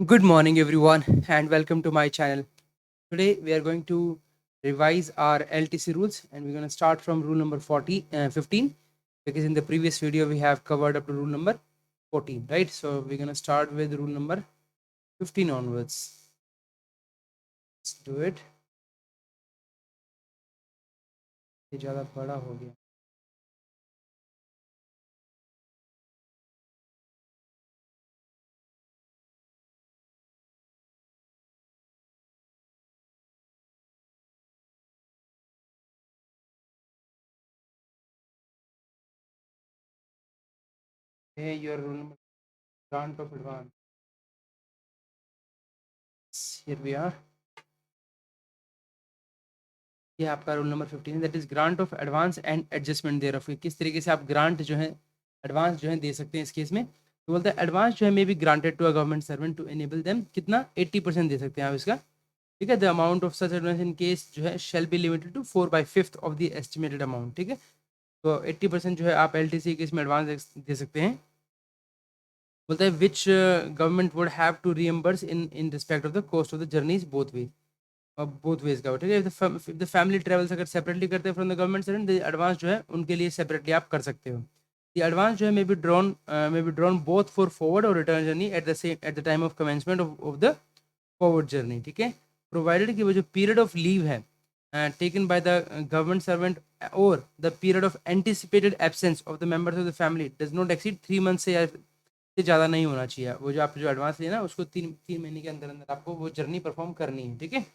Good morning, everyone, and welcome to my channel. Today, we are going to revise our LTC rules, and we're going to start from rule number 15, because in the previous video we have covered up to rule number 14, right? So, we're going to start with rule number 15 onwards. Let's do it. ये ज़्यादा बड़ा हो गया. Hey, your rule number grant of advance. Here we are. ये आपका rule number 15 है, that is grant of advance and adjustment thereof. किस तरीके से आप ग्रांट जो है एडवांस जो है दे सकते हैं इस केस में. तो बोलते हैं एडवांस जो है may be granted to a government servant to enable them. कितना 80% दे सकते हैं आप इसका. ठीक है. The amount of such advance in case जो है shall be limited to 4/5 of the estimated amount. ठीक है. तो 80% जो है आप LTC केस में एडवांस दे सकते हैं. बोलता है which government would have to reimburse in respect of the cost of the journeys both way. Both ways का. ठीक है. इफ द फैमिली ट्रेवल्स अगर सेपरेटली करते हैं from the government servant, the advance जो है उनके लिए सेपरेटली आप कर सकते हो. द एडवांस जो है may be drawn both for forward और return journey at the time of commencement of the forward journey. ठीक है. प्रोवाइडेड कि वो जो पीरियड ऑफ लीव है taken by the government servant और the period of anticipated absence of the members of the family does not exceed 3 month से ज़्यादा नहीं होना चाहिए. वो जो आप जो एडवांस लिया ना उसको 3 महीने के अंदर अंदर आपको वो जर्नी परफॉर्म करनी है. ठीक है.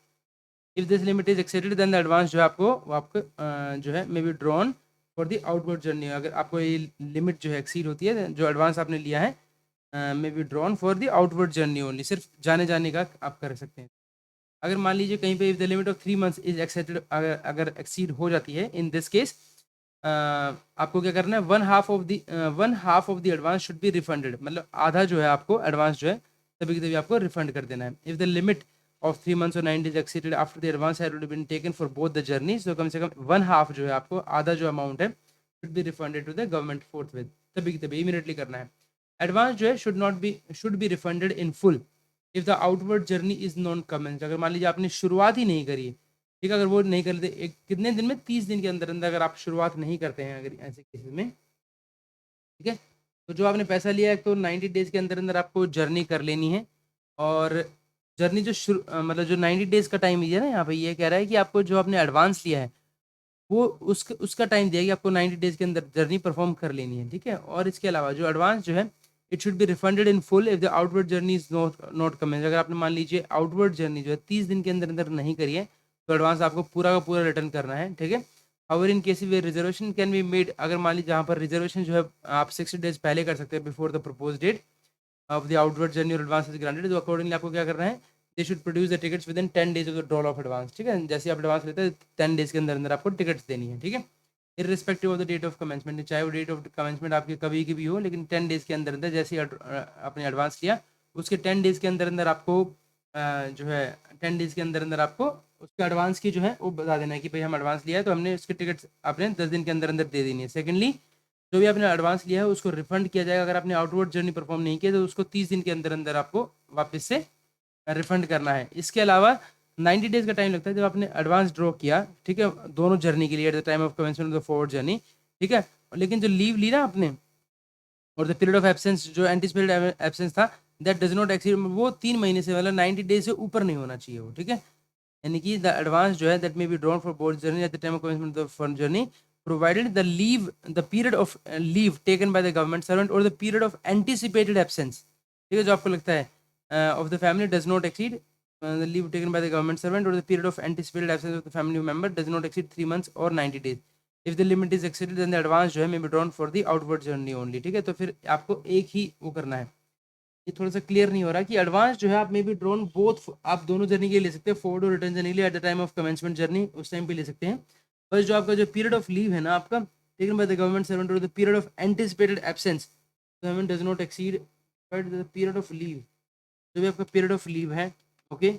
If this limit is exceeded then the advance जो है आपको वो आपको जो है may be drawn for the outward journey. अगर आपको ये लिमिट जो है एक्सीड होती है जो एडवांस आपने लिया है may be drawn for the outward journey only. सिर्फ जाने जाने का आप कर सकते हैं. अगर मान लीजिए कहीं पे if the limit of 3 months is exceeded अगर एक्सीड हो जाती है इन दिस केस आपको क्या करना है. One half of the advance should be refunded. मतलब आधा जो है आपको एडवांस जो है तभी की तभी आपको रिफंड कर देना है. If the limit of 3 months or 9 days exceeded after the advance had already been taken for both the journeys, तो कम से कम वन हाफ जो है आपको आधा जो अमाउंट है should be refunded to the government forthwith. तभी की तभी इमीडिएटली करना है. एडवांस जो है should be refunded in full if the outward journey is non commence. अगर मान लीजिए आपने शुरुआत ही नहीं करी. ठीक है. अगर वो नहीं करते एक कितने दिन में 30 दिन के अंदर अंदर अगर आप शुरुआत नहीं करते हैं अगर ऐसे केसेस में. ठीक है. तो जो आपने पैसा लिया है तो 90 डेज के अंदर अंदर आपको जर्नी कर लेनी है. और जर्नी जो मतलब जो 90 डेज का टाइम दिया ना यहाँ पे ये कह रहा है कि आपको जो आपने एडवांस लिया है वो उसका टाइम दिया कि आपको 90 डेज के अंदर जर्नी परफॉर्म कर लेनी है. ठीक है. और इसके अलावा जो एडवांस जो है it should be refunded in full if the outward journey is not commence. अगर आपने मान लीजिए आउटवर्ड जर्नी जो है 30 दिन के अंदर अंदर नहीं करी है तो एडवांस आपको पूरा का पूरा रिटर्न करना है. ठीक है. और in case way reservation can be made. अगर मान लीजिए जहाँ पर रिजर्वेशन जो है आप 60 डेज पहले कर सकते हैं before the propose date of the outward journey और एडवांस इज ग्रांटेड. तो अकॉर्डिंगली आपको क्या करना है. They should produce the tickets within 10 days of the drawal of advance. ठीक है. जैसे आप एडवांस लेते हैं 10 डेज के अंदर अंदर आपको टिकट्स देनी है. ठीक है. Irrespective of the date of commencement. चाहे वो डेट ऑफ कमेंसमेंट आपकी कभी की भी हो लेकिन 10 डेज के अंदर अंदर जैसे आपने एडवांस लिया उसके 10 डेज के अंदर अंदर आपको जो है 10 डेज के अंदर अंदर आपको उसके एडवांस की जो है वो बता देना है कि भाई हम एडवांस लिया है तो हमने उसके टिकट्स आपने 10 दिन के अंदर अंदर दे देनी है. सेकेंडली जो भी आपने एडवांस लिया है उसको रिफंड किया जाएगा. अगर आपने आउटवर्ड जर्नी परफॉर्म नहीं किया तो उसको 30 दिन के अंदर अंदर आपको वापस से रिफंड करना है. इसके अलावा 90 डेज का टाइम लगता है जब आपने एडवांस ड्रॉ किया. ठीक है. दोनों जर्नी के लिए eight the time of commencement of the forward journey. ठीक है. लेकिन जो लीव ली ना आपने और द पीरियड ऑफ एब्सेंस जो एंटिसिपेटेड एब्सेंस था दैट डज नॉट एक्सीड वो 3 महीने से मतलब 90 डेज से ऊपर नहीं होना चाहिए वो. ठीक है. यानी कि द एडवांस जो है that may be drawn for both journey at the time of commencement of the journey provided the period of leave taken by the government servant or the period of anticipated absence. ठीक है. जो आपको लगता है of the family does not exceed the leave taken by the government servant or the period of anticipated absence of the family member does not exceed 3 months or 90 days. If the limit is exceeded then the advance जो है may be drawn for the outward journey only. ठीक है. तो फिर आपको एक ही वो करना है. ये थोड़ा सा क्लियर नहीं हो रहा कि एडवांस जो है आप मे बी ड्रोन बोथ आप दोनों जर्नी के लिए ले सकते हैं. फॉरवर्ड और रिटर्न जर्नी के लिए eight the time of commencement journey उस टाइम पे ले सकते हैं. बस जो आपका जो पीरियड ऑफ लीव है ना आपका taken by the government servant और the period of anticipated absence government does not exceed but the period of leave जो भी आपका पीरियड ऑफ लीव है. ओके.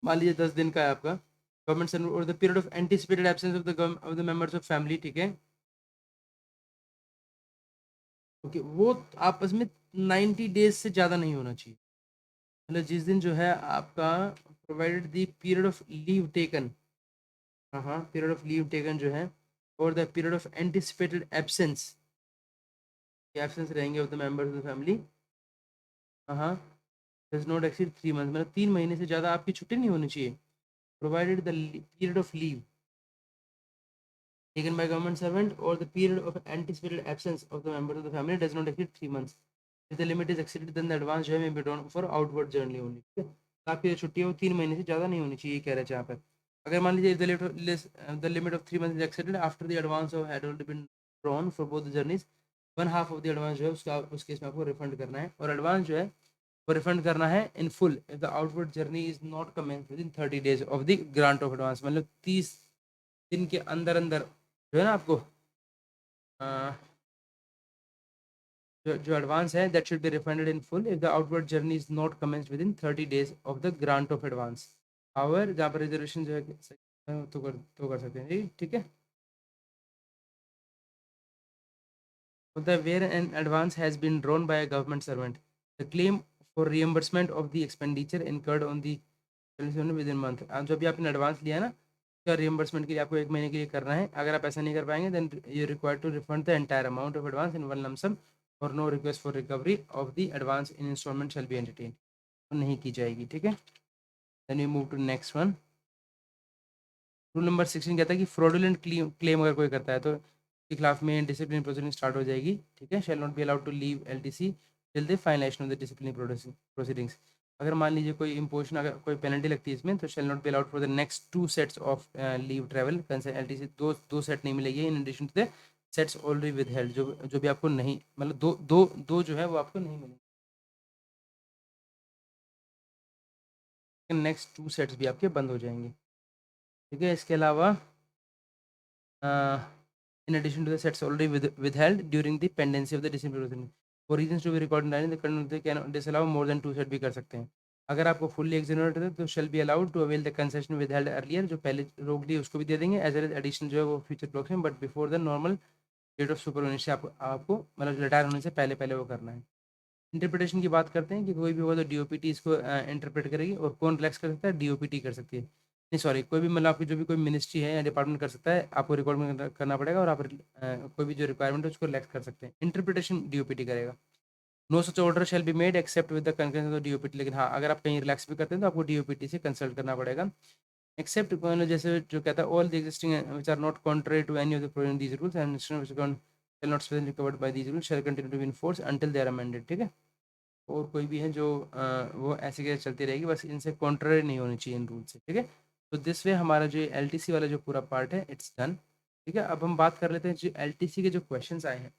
मान लीजिए 10 दिन का है आपका गवर्नमेंट सर्वेंट और the period of anticipated absence of the members of family. ठीक है. ओके. वो आपस में 90 डेज से ज़्यादा नहीं होना चाहिए. मतलब जिस दिन जो है आपका provided the period of leave taken, हाँ पीरियड ऑफ लीव टेकन जो है, और the period of anticipated absence, absence रहेंगे of the members of the family, हाँ डज नॉट एक्सीड 3 मंथ, मतलब 3 महीने से ज़्यादा आपकी छुट्टी नहीं होनी चाहिए, provided the period of leave taken by government servant or the period of anticipated absence of the members of the family does not exceed 3 months. If the limit is exceeded, then the advance जो है may be drawn for outward journey only. ठीक है, तो आपकी जो छुट्टी है वो 3 महीने से ज़्यादा नहीं होनी चाहिए, कह रहे हैं यहाँ पर। अगर मान लीजिए the limit of 3 months is exceeded after the advance of had already been drawn for both the journeys, 1/2 of the advance जो है उसका उस केस में आपको रिफंड करना है, और एडवांस जो है वो रिफंड करना है in full if the outward journey is not commence within 30 days of the grant of advance, मतलब 30 दिन के अंदर अंदर जो है ना आपको जो एडवांस है that should be refunded in full if the outward journey is not commenced with in 30 days of the grant of advance. However जहाँ पर रिजर्वेशन जो है तो कर सकते हैं जी, ठीक है। The where an advance has been drawn by a government servant, the claim for reimbursement of the expenditure incurred on the within month, जो भी आपने एडवांस लिया है ना, उसका रियम्बर्समेंट के लिए आपको 1 महीने के लिए करना है। अगर आप ऐसा नहीं कर पाएंगे then you require to refund the entire amount of advance in one lump sum और no request for recovery of the advance in instalment shall be entertain, तो नहीं की जाएगी, ठीक है। Then you move to next one. Rule number 16 कहता है कि फ्रॉडुलेंट क्लेम अगर कोई करता है तो के खिलाफ में डिसिप्लिन प्रोसीडिंग स्टार्ट हो जाएगी, ठीक है। Shall not be allowed to leave LTC till the finalisation of the discipline proceedings. अगर मान लीजिए कोई इम्पोजिशन, अगर कोई पेनल्टी लगती है इसमें, तो shall not be allowed for the next 2 sets of leave travel concern LTC, दो सेट नहीं मिलेगी in addition to the sets already withheld, जो भी आपको नहीं, मतलब दो दो दो जो है वो आपको नहीं मिलेंगे, नेक्स्ट 2 sets भी आपके बंद हो जाएंगे, ठीक है। इसके अलावा in addition to the sets already withheld during the pendency of the disciplinary proceeding for reasons to be recorded in the current they can disallow more than 2 set भी कर सकते हैं। अगर आपको फुल्ली एक्सोनरेटेड है तो shall be allowed to avail the concession withheld earlier, जो पहले रोक दी उसको भी दे देंगे, एज वेल एज एडिशन जो है वो फ्यूचर ब्लॉक्स में, but before the normal date of super से आपको मतलब रिटायर होने से पहले पहले वो करना है। इंटरप्रिटेशन की बात करते हैं कि कोई भी होगा तो डीओपीटी इसको इंटरप्रेट करेगी, और कौन रिलैक्स कर सकता है, डीओपीटी कर सकती है, नहीं सॉरी, कोई भी मतलब आपकी जो भी कोई मिनिस्ट्री है या डिपार्टमेंट कर सकता है, आपको रिकॉर्ड में करना पड़ेगा, और आप कोई भी जो रिक्वायरमेंट है उसको रिलैक्स कर सकते हैं। इंटरप्रिटेशन डीओपीटी करेगा। No such order shall be made except with the consent of DOPT, लेकिन हाँ अगर आप कहीं रिलैक्स भी करते हैं तो आपको डीओपीटी से कंसल्ट करना पड़ेगा। एक्सेप्ट जैसे जो कहता है all the existing which are not contrary to any of the provision these rules and shall not specifically covered by these rules shall continue to be in force until they are amended, ठीक है। और कोई भी है जो वो ऐसे कैसे चलती रहेगी, बस इनसे कॉन्ट्ररी नहीं होनी चाहिए इन रूल से, ठीक है। तो दिस वे हमारा जो एलटीसी वाला जो पूरा पार्ट है इट्स डन, ठीक है। अब हम बात कर लेते हैं जो एलटीसी के जो क्वेश्चंस आए हैं।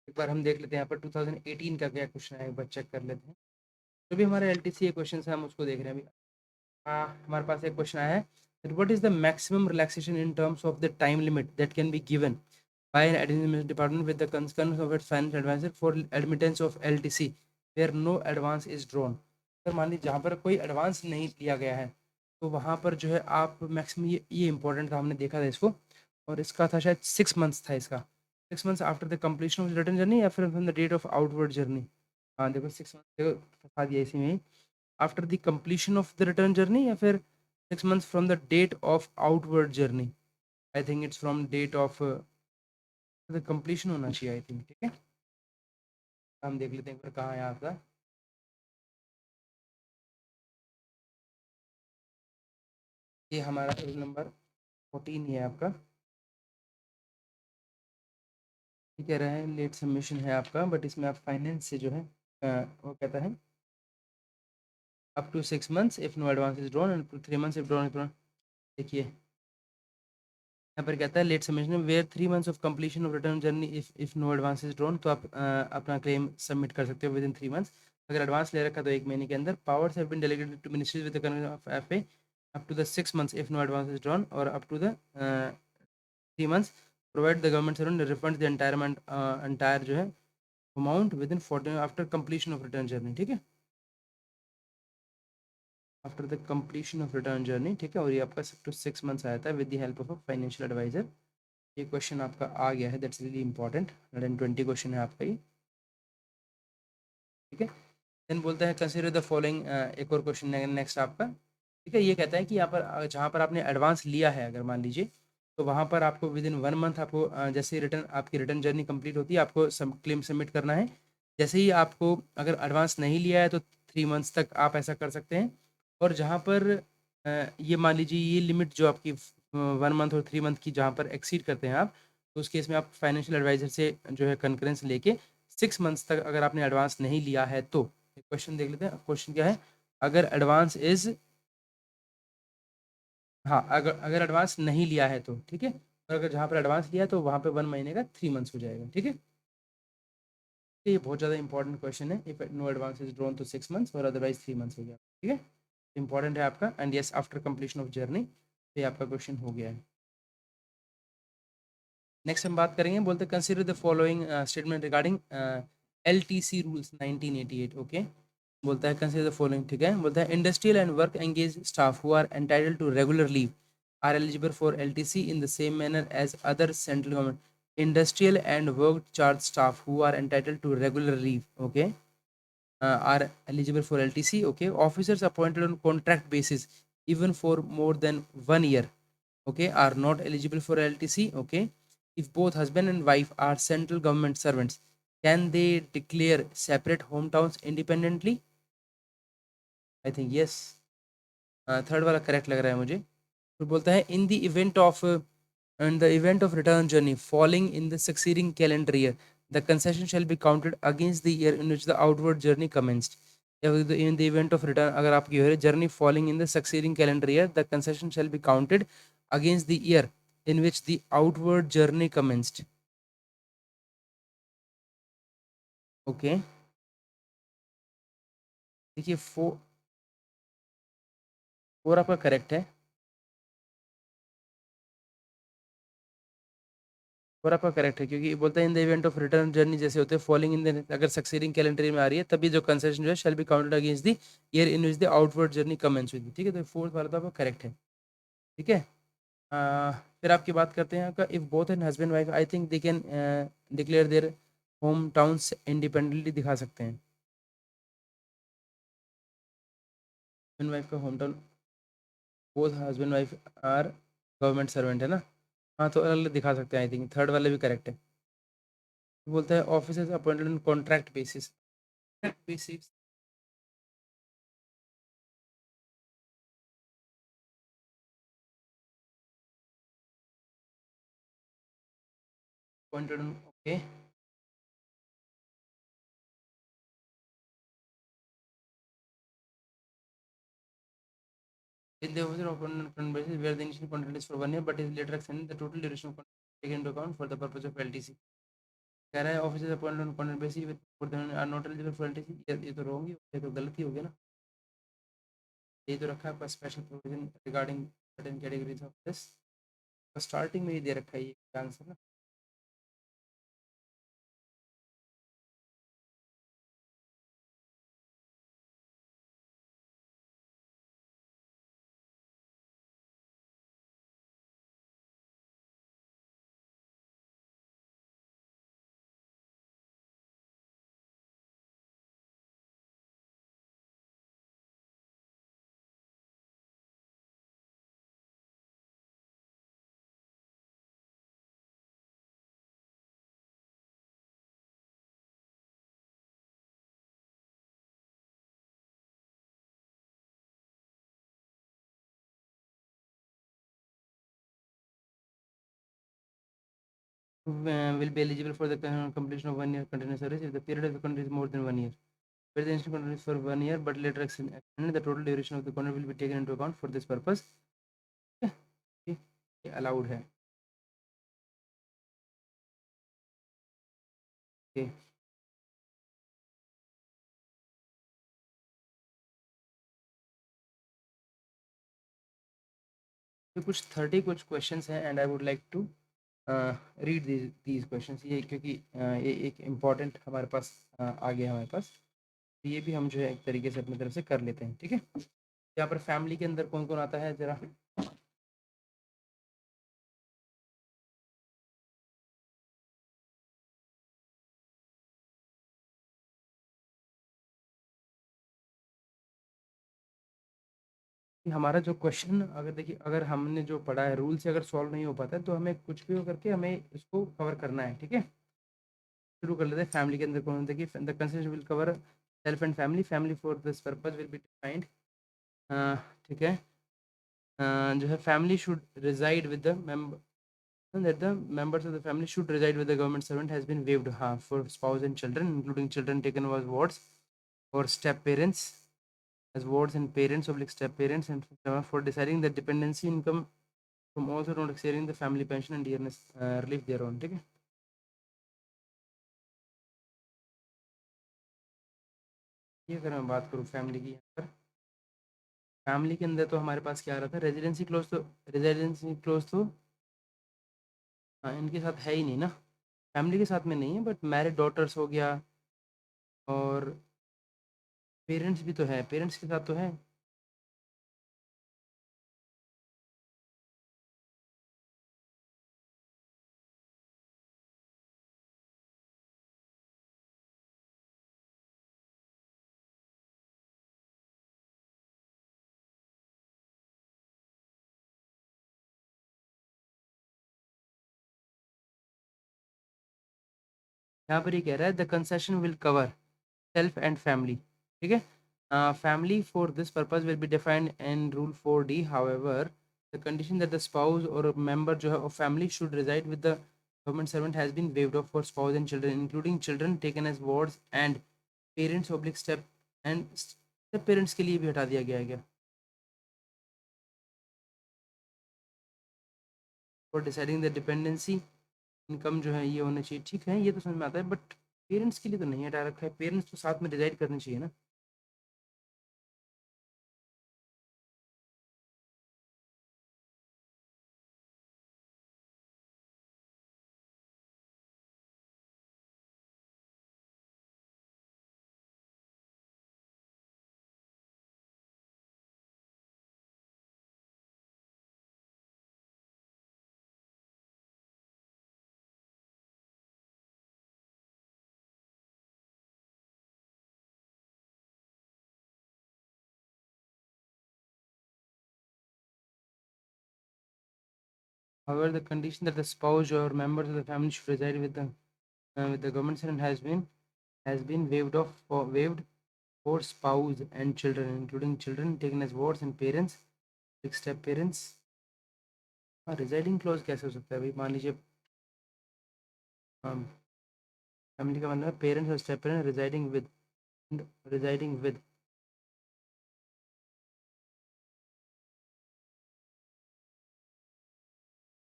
एक बार हम देख लेते हैं यहाँ पर 2018 का क्या क्वेश्चन है, एक बार चेक कर लेते हैं। जो भी हमारे एलटीसी के क्वेश्चन है हम उसको देख रहे हैं अभी। हमारे पास एक क्वेश्चन आया है that what is the maximum relaxation in terms of the time limit that can be given by an administration department with the concurrence of its finance advisor for admittance of LTC where no advance is drawn। अगर मान लीजिए जहाँ पर कोई advance नहीं लिया गया है तो वहाँ पर जो है आप मैक्सिमम, ये इंपॉर्टेंट था, हमने देखा था इसको, और इसका था शायद 6 मंथ्स था इसका, 6 months after the completion of return journey या फिर from the date of outward journey. हाँ देखो 6 मंथ देखो फंसा दिया इसी में ही, after the completion of the return journey या फिर 6 months from the date of outward journey. I think it's from date of the completion होना चाहिए, आई थिंक, ठीक है। हम देख लेते हैं एक बार कहाँ है आपका। ये हमारा रूल नंबर 14 ही है आपका। ये कह रहा है लेट सबमिशन है आपका, बट इसमें आप फाइनेंस से जो है वो कहता है up to 6 months if no advance is drawn and 3 months if drawn. देखिए यहाँ पर कहता है late submission where 3 months of completion of return journey if no advance is drawn, तो आप अपना क्लेम सबमिट कर सकते हो विद इन 3 months। अगर एडवांस ले रखा तो 1 महीने के अंदर। Powers have been delegated to ministries with of F A up to the 6 months if no advance is drawn, और up to the 3 months provide the government servant refund the entire जो है amount within 14 after completion of return journey. ठीक है, after the completion of return journey. ठीक है, और ये आपका 6 months आया था with the help of a financial advisor. ये क्वेश्चन आपका आ गया है, दैट्स रियली इंपॉर्टेंट। 120 क्वेश्चन है आपका ये। ठीक है, देन बोलता है कंसिडर द फॉलोइंग, एक और क्वेश्चन नेक्स्ट आपका। ठीक है, ये कहता है कि यहाँ पर जहाँ पर आपने एडवांस लिया है, अगर मान लीजिए, तो वहाँ पर आपको विद इन 1 month आपको जैसे ही रिटर्न आपकी रिटर्न जर्नी कंप्लीट होती है आपको क्लेम सबमिट करना है। जैसे ही आपको अगर एडवांस नहीं लिया है तो 3 months तक आप ऐसा कर सकते हैं। और जहाँ पर ये मान लीजिए ये लिमिट जो आपकी 1 month और 3 month की जहाँ पर एक्सीड करते हैं आप, तो उस केस में आप फाइनेंशियल एडवाइजर से जो है कंकरेंस लेके 6 months तक अगर आपने एडवांस नहीं लिया है तो। क्वेश्चन देख लेते हैं, क्वेश्चन क्या है। अगर एडवांस इज, हाँ, अगर अगर एडवांस नहीं लिया है तो ठीक है, और अगर जहाँ पर एडवांस लिया है तो वहाँ पे 1 महीने का 3 months हो जाएगा। ठीक है, तो ये बहुत ज़्यादा इंपॉर्टेंट क्वेश्चन है। If no advance is drawn तो 6 months और अदरवाइज 3 months हो गया। ठीक है, इंपॉर्टेंट है आपका। And yes after completion of journey, ये आपका क्वेश्चन हो गया है। नेक्स्ट हम बात करेंगे, बोलते consider the following statement regarding LTC rules 1988। Okay, बोलता है कंसिडर द फॉलोइंग। ठीक है, बोलता है industrial and work engage staff who are entitled to regular leave are eligible for LTC in the same manner as other central government industrial and work charge staff who are entitled to regular leave. Okay, are eligible for LTC. Okay, officers appointed on contract basis even for more than 1 year, okay, are not eligible for LTC. Okay, if both husband and wife are central government servants, can they declare separate hometowns independently? I think yes. Third वाला correct लग रहा है मुझे। तो बोलता है in the event of return journey falling in the succeeding calendar year, the concession shall be counted against the year in which the outward journey commenced. In the event of return, अगर आपकी journey falling in the succeeding calendar year, the concession shall be counted against the year in which the outward journey commenced. Okay, देखिए four आपका correct है, और आपका correct है, क्योंकि बोलता है in the event of return journey जैसे होते हैं फॉलोइंग इन द, अगर सक्सीडिंग कैलेंडर में आ रही है तभी जो कंसेशन जो है shall be counted against the year in which the outward journey commence हुई थी। ठीक है, तो फोर्थ वाला तो आपका करेक्ट है। ठीक है, फिर आपकी बात करते हैं आपका if both and husband wife I think they can declare their home towns independently दिखा सकते हैं। हस्बैंड वाइफ का home town, both husband wife are government servant है ना, हाँ, तो अलग दिखा सकते हैं। आई थिंक थर्ड वाले भी करेक्ट है। बोलता है officers appointed on contract basis, basis appointed on, okay, in the officer of on basis where the initial contract is for 1 year but is later extended the total duration of contract taken into account for the purpose of LTC। कह रहा है officers appointed on contract basis with are not eligible for LTC। ये तो wrong ही, ये तो गलती हो गया ना। ये तो रखा है आपका special provision regarding certain categories of this, starting में ही दे रखा है ये आंसर ना। will be eligible for the completion of 1 year continuous service if the period of the contract is more than 1 year. Where the initial contract is for 1 year but later extended, the total duration of the contract will be taken into account for this purpose. Okay, ये allowed है. Okay. तो कुछ 30 कुछ questions हैं and I would like to read these questions, ये क्योंकि ये एक इम्पॉर्टेंट हमारे पास आ गया हमारे पास, तो ये भी हम जो है एक तरीके से अपनी तरफ से कर लेते हैं. ठीक है, यहाँ पर फैमिली के अंदर कौन कौन आता है जरा. हमारा जो क्वेश्चन अगर देखिए, अगर हमने जो पढ़ा है रूल से अगर सॉल्व नहीं हो पाता है तो हमें कुछ भी हो करके हमें इसको कवर करना है. ठीक है, शुरू कर लेते हैं. फैमिली के अंदर कौन, देखिए the concession will cover self and family. Family for this purpose will be defined. ठीक है, जो है family should reside with the member, that the members of the family should reside with the government servant has been waived for spouse and children, including children taken as wards or step parents, as wards and parents oblique step parents, and for deciding the dependency income from also not exceeding the family pension and dearness relief thereon. ठीक है, ये अगर मैं बात करूँ family की, यहाँ पर फैमिली के अंदर तो हमारे पास क्या आ रहा था, रेजिडेंसी क्लोज तो हाँ इनके साथ है ही नहीं ना, फैमिली के साथ में नहीं है, बट मैरिड डॉटर्स हो गया और पेरेंट्स भी तो है, पेरेंट्स के साथ तो है. यहाँ पर ये कह रहा है the concession will cover self and family. ठीक है, family for this purpose will be defined in rule 4D. However the condition that the spouse और मेंबर जो है of family should reside with the government servant has been waived off for spouse and children, including children taken as wards and parents oblique step, and step parents के लिए भी हटा दिया गया है क्या, for deciding the dependency income जो है ये होना चाहिए. ठीक है, ये तो समझ में आता है, बट पेरेंट्स के लिए तो नहीं हटा रखा है, पेरेंट्स तो साथ में डिसाइड करनी चाहिए ना. However, the condition that the spouse or members of the family should reside with the government servant has been waived for spouse and children, including children taken as wards and parents, like step parents. Residing clause कैसे हो सकता है भाई, मान लीजिए family का मतलब parents और step parents residing with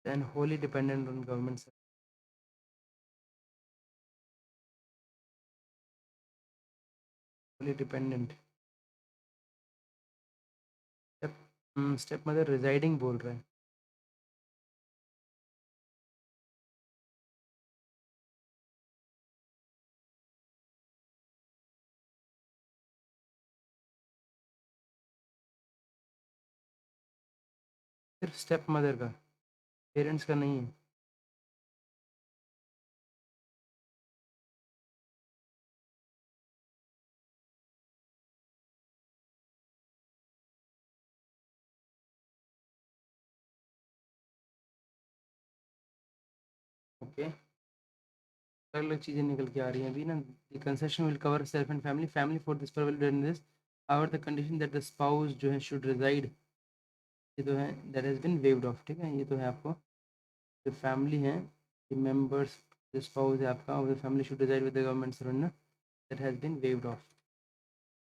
and Holi dependent on government, Holi dependent. Step mother residing बोल रहा है. सिर्फ स्टेप मदर का, पेरेंट्स का नहीं है. ओके, अलग अलग चीज़ें निकल के आ रही हैं अभी ना. The concession will cover self and family, family for this will done this. और the condition that the spouse जो है शुड रिजाइड, ये तो है that has been waived off. ठीक है, ये तो है आपको, जो फैमिली है members, the spouse है आपका of the family should reside with the government servant ना, that has been waived off,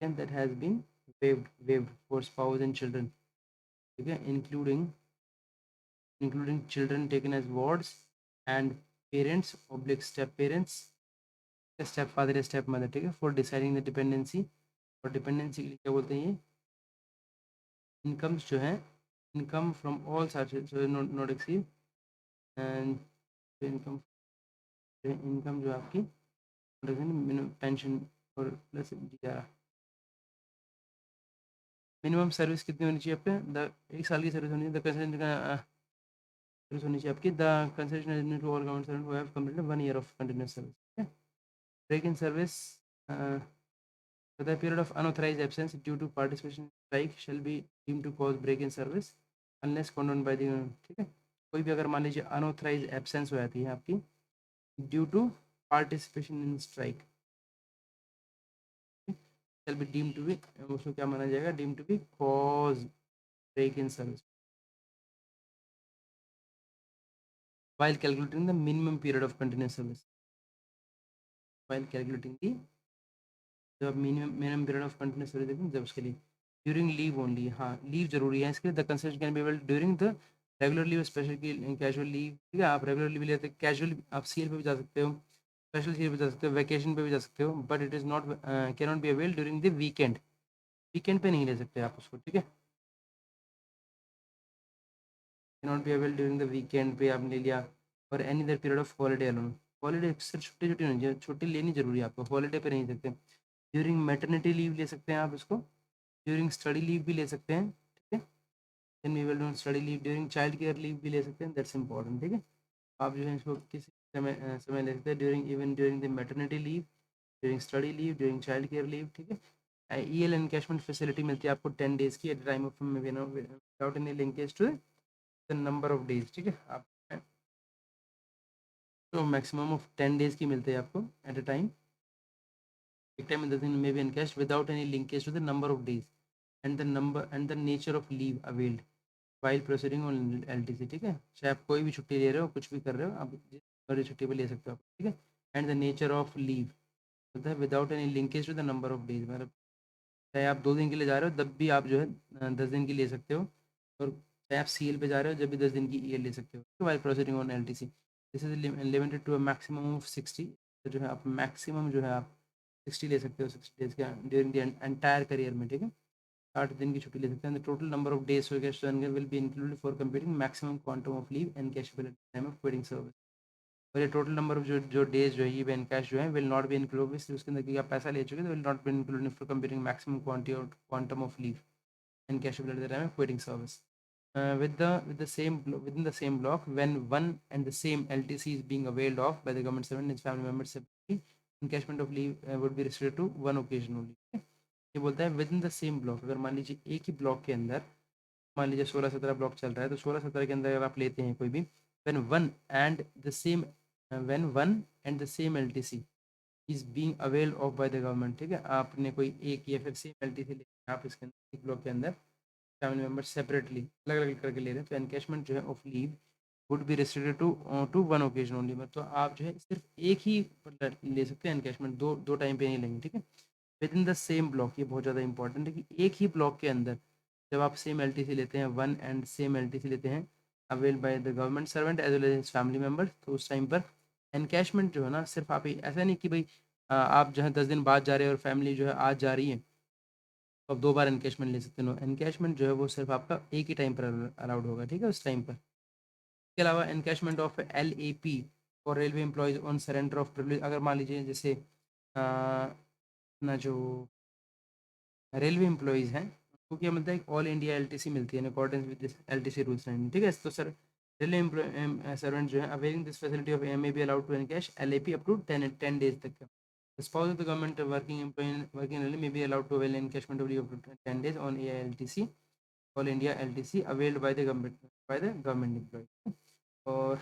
and that has been waived for spouse and children, ठीक है, including children taken as wards and parents oblique step parents, step father या step mother, ठीक है, for deciding the dependency, और dependency के लिए क्या बोलते हैं, ये इनकम्स जो है, income from all sources not exceed, and income, income जो आपकी पेंशन और प्लस दी जा रहा, मिनिमम सर्विस कितनी होनी चाहिए आपके, द 1 साल की सर्विस होनी चाहिए, द कंसेशन सर्विस होनी चाहिए आपकी, the concession to all government servant who have completed 1 year of continuous service, ठीक है, break in service, the period of unauthorized absence due to participation in strike shall be deemed to cause break in service unless condoned by the, ठीक है, कोई भी अगर मान लीजिए unauthorized absence हो जाती है आपकी due to participation in strike, shall be deemed to be, उसको क्या माना जाएगा, deemed to be cause break in service while calculating the minimum period of continuous service, while calculating the, जब आप minimum period of continuous service देखेंगे जब उसके लिए ड्यूरिंग लीव ओनली, हाँ लीव जरूरी है इसके लिए, the concession can be availed during the regular leave, special की कैजुअल लीव, ठीक है, आप रेगुलर लीव लेते हैं, कैजुअल आप सीएल पे भी जा सकते हो, स्पेशल सीएल पे जा सकते हो, वैकेशन पे भी जा सकते हो, but it is not can not be availed during the weekend, weekend पे नहीं ले सकते आप उसको, ठीक है, can not be availed during the weekend पे आपने ले लिया, और any other period of holiday alone, holiday सिर्फ छुट्टी छुट्टी होनी चाहिए, छुट्टी लेनी जरूरी है आपको, हॉलीडे पे नहीं सकते, ड्यूरिंग मैटरनिटी लीव ले सकते हैं आप इसको, ड्यूरिंग स्टडी लीव भी ले सकते हैं, ठीक है, then we will do study leave, during child care leave भी ले सकते हैं, दैट्स इंपॉर्टेंट, ठीक है, आप जो है इसको किसी समय ले सकते हैं, during even during the maternity leave, during study leave, during child care leave, ठीक है, ईएल एनकैशमेंट फैसिलिटी मिलती है आपको 10 डेज की at the time of without any linkage to the number of days, ठीक है, आप तो मैक्सिमम ऑफ 10 डेज की मिलते हैं आपको एट अ टाइम, एक टाइम में be encash without any linkage to the number of days and the number and the nature of leave availed while proceeding on LTC, ठीक है, चाहे आप कोई भी छुट्टी ले रहे हो, कुछ भी कर रहे हो, आप जिस बड़ी छुट्टी पे ले सकते हो आप, ठीक है, and the nature of leave होता है without any linkage to the number of days, मतलब चाहे आप 2 दिन के लिए जा रहे हो तब भी आप जो है 10 दिन की ले सकते हो, और चाहे आप सीएल पे जा रहे हो जब भी 10 दिन की ईएल ले सकते हो while proceeding on LTC, this is limited to a maximum of 60, तो जो है आप मैक्सिमम जो है आप 60 ले सकते हो 60 डेज के ड्यूरिंग द एंटायर करियर में, ठीक है, 60 दिन की छुट्टी ले सकते हैं, total number of days will be included for computing maximum quantum of leave and cashable at time of quitting service, और ये टोटल नंबर ऑफ जो डेज जो है ये एंड कैश जो है विल नॉट बी इंक्लूड, उसके अंदर क्योंकि आप पैसा ले चुके तो will not be included for computing maximum quantity और quantum of leave and cashable at the time of quitting service, within the same block when one and the same LTC is being availed of by the government servant and its family members separately, encashment of leave would be restricted to one occasion only, ये बोलता है with in the same block, अगर मान लीजिए एक ही block के अंदर, मान लीजिए 16-17 ब्लॉक चल रहा है, तो 16-17 के अंदर अगर आप लेते हैं कोई भी, when one and the same when one and the same LTC is being availed of bye the government, ठीक है, आपने कोई एक या फिर सेम एलटीसी ले आप इसके अंदर एक ब्लॉक के अंदर फैमिली मेम्बर सेपरेटली अलग अलग करके ले रहे हैं, तो एनकैशमेंट जो है of leave would be restricted to one occasion only, तो आप जो है सिर्फ एक ही ले सकते हैं एनकैशमेंट, दो टाइम पे नहीं लेंगे, ठीक है, with in the same block, ये बहुत ज़्यादा इंपॉर्टेंट है कि एक ही ब्लॉक के अंदर जब आप सेम एलटीसी लेते हैं, वन एंड सेम एलटीसी लेते हैं avail by the government servant as well as family member, तो उस टाइम पर एनकैशमेंट जो है ना, सिर्फ आप ही, ऐसा नहीं कि भाई आप जो है 10 दिन बाद जा रहे हैं और फैमिली जो है आज जा रही है तो आप 2 बार एनकैशमेंट ले सकते हो, एनकैशमेंट जो है वो सिर्फ आपका एक ही टाइम पर अलाउड होगा, ठीक है, उस टाइम पर, इसके अलावा एनकैशमेंट ऑफ LAP और railway employees on surrender of privilege, अगर मान लीजिए जैसे ना जो रेलवे एम्प्लॉयज़ हैं उनको क्या मिलता है, एक ऑल इंडिया LTC मिलती है in accordance with this LTC rules and, ठीक है, तो सर रेलवे एम्प्लॉय सर्वेंट जो है availing this facility of may be allowed to encash LAP up to 10 days तक का, the spouse of the government working employee working only may be allowed to avail encashment of leave up to 10 days on AILTC all India LTC availed by the government employee, और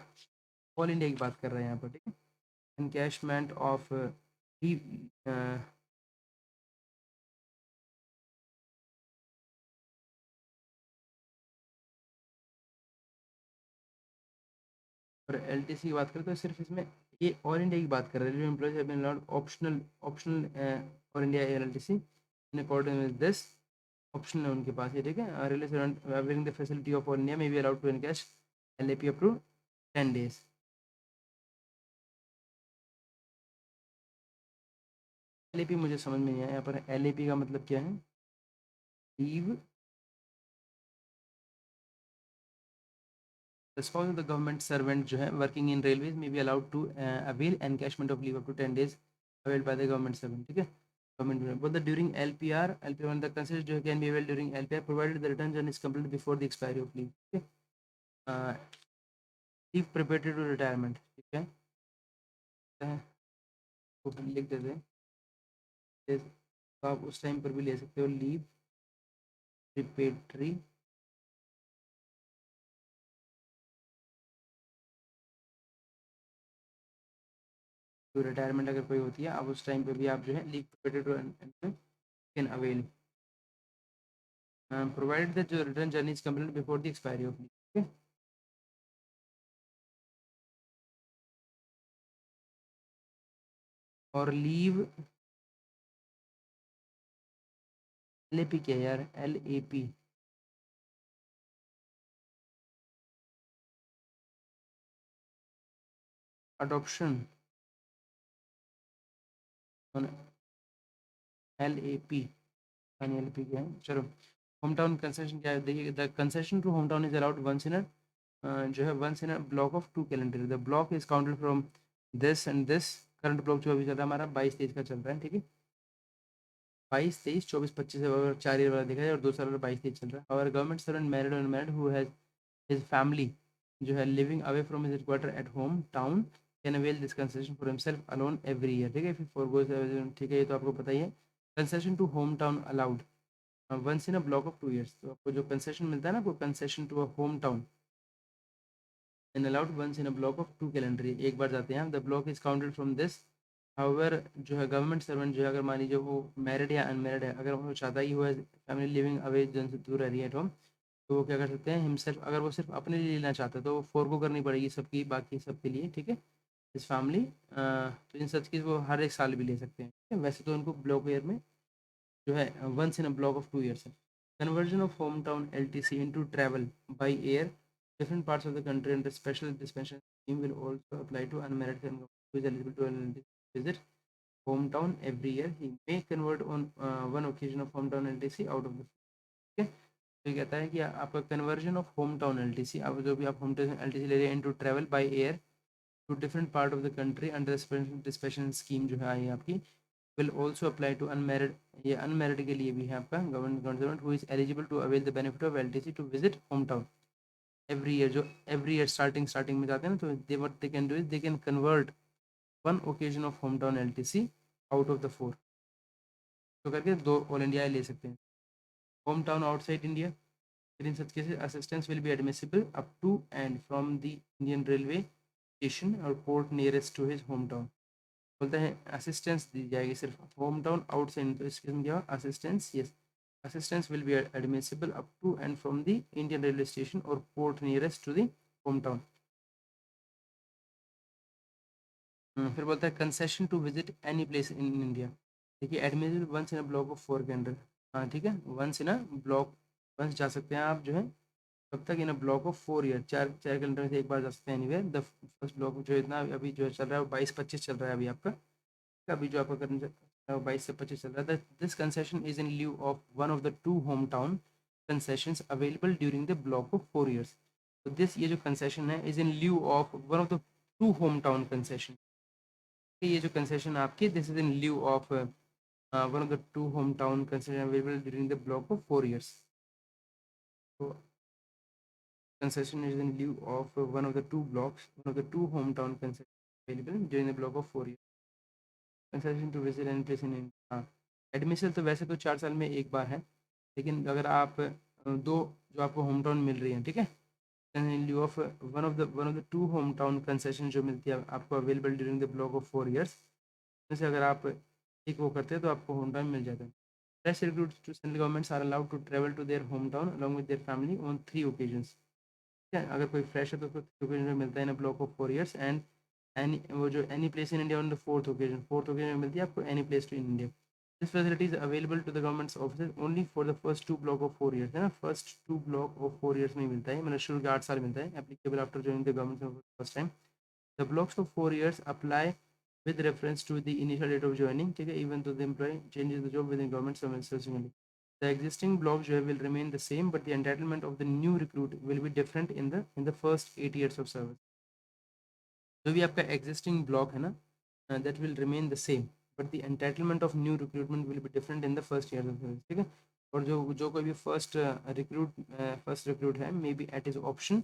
all India की बात कर रहे हैं यहाँ पर, ठीक है, एनकैशमेंट ऑफ लीव और एलटीसी की बात करें तो सिर्फ इसमें ये ऑल इंडिया की बात कर रहे हैं। Railway employees have been allowed optional all India LTC in according with this. Optional है उनके पास ये, ठीक है। Railway servant availing the facility of all India may be allowed to encash LAP up to 10 days। LAP मुझे समझ में नहीं आया यहाँ पर, एलएपी का मतलब क्या है? Leave the spouse of the government servant जो है working in railways may be allowed to avail encashment of leave up to 10 days availed by the government servant, ठीक है। गवर्नमेंट बोल the during LPR the consider जो है can be avail during LPR provided the return journey is complete before the expiry of leave, ठीक है। Leave preparatory to retirement, ठीक है, वो लिख देते हैं। तो आप उस टाइम पर भी ले सकते हो लीव प्रिपेरेटरी टू रिटायरमेंट अगर कोई होती है, आप उस टाइम पे भी आप जो है leave preparatory to can avail provided that जो return journey is complete before the expiry of leave, ठीक है। और लीव एलएपी क्या है यार? एलएपी अडॉप्शन एलएपी एलएपी क्या है? चलो, होम टाउन कंसेशन क्या है देखिए। The concession to home town is allowed once in जो है once in a block of 2 calendar. The block is counted from this and this. Current block जो अभी चल रहा है हमारा 22-23 का चल रहा है, ठीक है। 22-23 24-25 अगर 4 ईयर वाला देखा जाए, और 2 साल वाला 22-23 चल रहा है। और गवर्नमेंट सर्वेंट मैरिड और unmarried who has his family जो है living away from his quarter at home town can avail this concession for himself alone every year, ठीक है। फिर फॉर गोज, ठीक है, ये तो आपको पता ही है। Concession to home town allowed once in a block of 2 years। तो आपको जो कंसेशन मिलता है ना, वो concession to a home town and allowed once in a block of 2 calendar, एक बार जाते हैं। The block is counted from this. However जो है गवर्नमेंट सर्वेंट जो है, अगर मान लीजिए वो मैरिड या अनमैरिड है, अगर वो चाहता ही हुआ है फैमिली लिविंग अवे जन से दूर रह रही है एट होम, तो वो क्या कर सकते हैं हिमसेल्फ। अगर वो सिर्फ अपने लिए लेना चाहता है तो वो फोरगो करनी पड़ेगी सबकी, बाकी सबके लिए, ठीक है। इस फैमिली तो इन सच की वो हर एक साल भी ले सकते हैं, ठीक है? वैसे तो उनको ब्लॉक ईयर में जो है once in a block of 2 years है। Conversion of home town LTC into travel by air different parts of the country under special dispensation scheme will also apply to unmarried and who is eligible to visit hometown every year. He may convert on one occasion of hometown LTC out of the, ठीक है। तो ये कहता है कि आपका conversion of home town LTC, आप जो भी आप होम टाउन LTC ले रहे हैं into travel by air to different part of the country under special scheme जो है आई आपकी will also apply to unmarried. ये अनमैरिड के लिए भी है आपका government government who is eligible to avail the benefit of LTC to visit home town every year. जो एवरी ईयर स्टार्टिंग में जाते हैं ना, तो they what they can do is they can convert one occasion of home town LTC out of the 4, तो करके 2 all India ले सकते हैं। Home town outside India, in such cases assistance will be admissible up to and from the Indian railway station or port nearest to his hometown। बोलते हैं assistance दी जाएगी सिर्फ home town outside, तो इसके में क्या assistance, yes, assistance will be admissible up to and from the Indian railway station और port nearest to the home town. फिर बोलता है concession to visit any place in India. देखिए admissible once in a block of 4 के under, हाँ ठीक है, once in a block, once जा सकते हैं आप जो है कब तक, in a block of 4 year, चार चार कैलेंडर में से एक बार जा सकते हैं एनीवेयर। द फर्स्ट ब्लॉक जो इतना अभी जो चल रहा है वो 22-25 चल रहा है अभी आपका, अभी जो आपका करंट 22 से 25 चल रहा है। This concession is in lieu of one of the 2 home town concessions available during the block of 4 years। तो दिस ये जो कंसेशन है is in lieu of one of the 2 home town concession. ये जो कंसेशन आपकी this is in lieu of one of the 2 home town concession available during the block of 4 years। तो concession is in lieu of one of the 2 blocks, one of the 2 hometown concessions available during the block of 4 years। Concession to visit and place in हाँ, admission तो वैसे तो 4 साल में एक बार है, लेकिन अगर आप दो जो आपको होम टाउन मिल रही है, ठीक है, इन lieu of one of the 2 home town concession जो मिलती है आपको available during the block of 4 years, जैसे अगर आप एक वो करते हैं तो आपको होम टाउन मिल जाता है। Fresh recruits to central governments are allowed to travel to their hometown along with their family on 3 occasions। ठीक है, अगर कोई फ्रेश है तो उसको 3 ओकेजन मिलता है in block of 4 years. And any वो जो any place in India on the fourth occasion मिलती है आपको any place to in India. This facility is available to the government office only for the first 2 block of 4 years, है ना, first 2 block of 4 years में ही मिलता है, मतलब शुरू के 8 साल मिलता है, applicable after joining the government first time. The blocks of 4 years apply with reference to the initial date of joining, ठीक है, even though the employee changes the job within government service subsequently. The existing block जो है will remain the same, but the entitlement of the new recruit will be different in the first 8 years of service. जो भी आपका existing block है ना, that will remain the same, but the entitlement of new recruitment will be different in the first year of service, ठीक है। और जो जो कोई भी फर्स्ट रिक्रूट है, may be at is option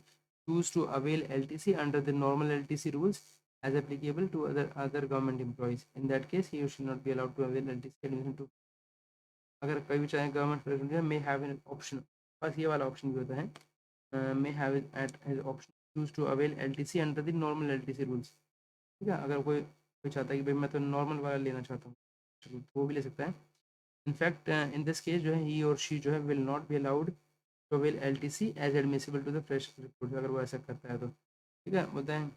choose to avail LTC under the normal LTC rules as applicable to other government employees. In that case, he should not be allowed to avail LTC admission to, अगर कोई भी चाहे government president may have an option, बस ये वाला option भी होता है, may have it at his option choose to avail LTC under the normal LTC rules, ठीक है। अगर कोई कोई चाहता है कि भाई मैं तो नॉर्मल वाला लेना चाहता हूँ, तो वो भी ले सकता है। इनफैक्ट इन दिस केस जो है ही और शी जो है will not be allowed to avail LTC as admissible to the fresh recruit, अगर वो ऐसा करता है तो, ठीक है। बोलते हैं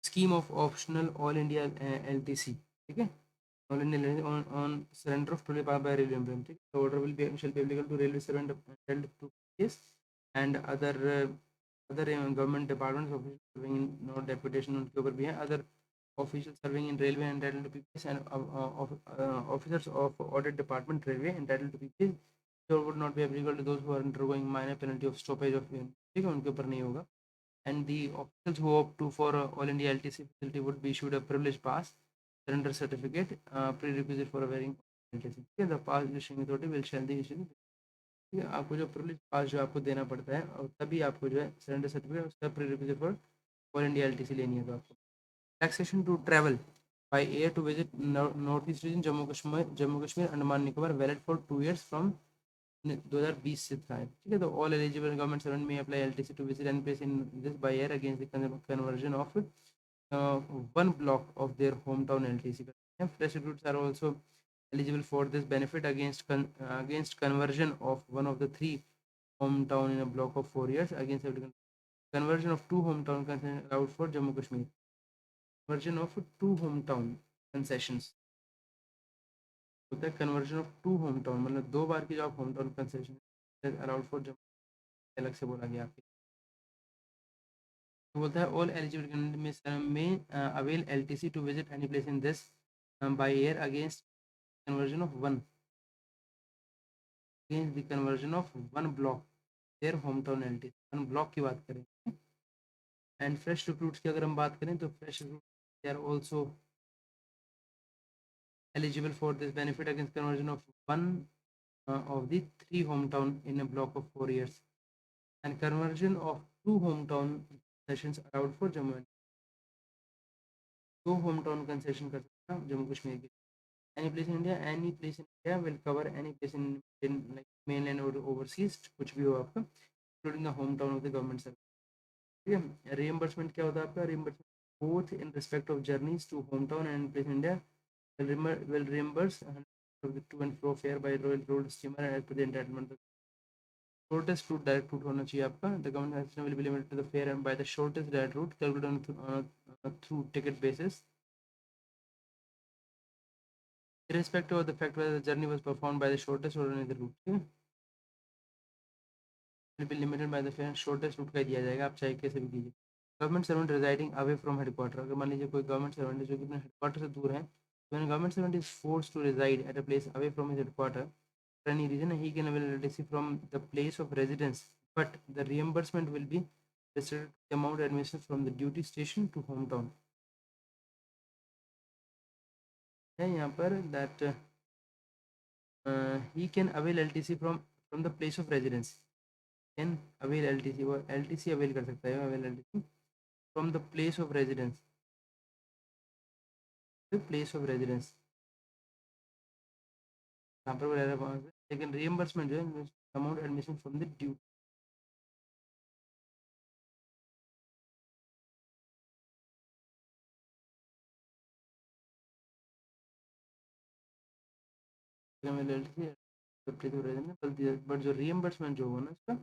scheme of optional all India LTC, ठीक है, all India LTC on surrender of total power by railway employee, ठीक है। The order will be shall be applicable to railway servant held to case and other government departments officials serving in no deputation उनके ऊपर भी है, other officials serving in railway entitled to PPS and officers of audit department railway entitled to PPS, so would not be applicable to those who are undergoing minor penalty of stoppage of, ठीक है, उनके ऊपर नहीं होगा। And the officials who opt to for all India LTC facility would be issued a privilege pass surrender certificate, prerequisite for availing LTC, ठीक है। The pass issuing authority will shall the issue, ठीक है, आपको जो privilege पास जो आपको देना पड़ता है और तभी आपको जो है सरेंडर सर्टिफिकेट उसका prerequisite for all India LTC लेनी है। तो आपको taxation to travel by air to visit north east region Jammu Kashmir Andaman Nicobar valid for 2 years from 2020 से था, ठीक है। तो all eligible government servant may apply LTC to visit and place in this by air against the conversion of one block of their hometown LTC. Fresh recruits are also eligible for this benefit against conversion of one of the three hometown in a block of 4 years against applicant. Conversion of two hometown concessions allowed for Jammu Kashmir. Conversion of two hometown concessions होता है conversion of two hometown, मतलब 2 बार की जो आप hometown concession allowed for Jammu अलग से बोला गया आपके, बोलता है all eligible candidate may avail LTC to visit any place in this by air against conversion of one against the conversion of one block their home town LTC, one block की बात करें। एंड फ्रेश रिक्रूट्स की अगर हम बात करें तो fresh recruit they are also eligible for this benefit against conversion of one of the three hometown in a block of 4 years and conversion of two hometown sessions allowed for Jammu, दो hometown concession कर सकते हैं जम्मू कश्मीर के। any place in India will cover any place in like mainland or overseas, कुछ भी हो आपका, including the hometown of the government service, ठीक है। reimbursement क्या होता है आपका, reimbursement both in respect of journeys to hometown and place in India will reimburse of the to and fro fare by royal road steamer as per the entitlement. Shortest route direct route होना चाहिए आपका, the government will be limited to the fare and by the shortest direct route calculated through ticket basis irrespective of the fact whether the journey was performed by the shortest or any other route, okay? Will be limited by the fare, shortest route का दिया जाएगा, आप चाहे कैसे भी कीजिए। Government servant residing away from headquarter, अगर मान लीजिए कोई गवर्नमेंट सर्वेंट है जो कि अपने हेडक्वार्टर से दूर है, when a government servant is forced to reside at a place away from his headquarter for any reason, he can avail LTC from the place of residence, but the reimbursement will be restricted to the amount administered from the duty station to hometown, है यहाँ पर that he can avail LTC from the place of residence, can avail LTC और LTC avail कर सकता है, avail LTC from the place of residence, the place of residence यहाँ पर बोला रहा है वहाँ पे, लेकिन reimbursement जो है amount admission from the duty avail LTC the place of residence, but जो reimbursement जो होगा ना इसका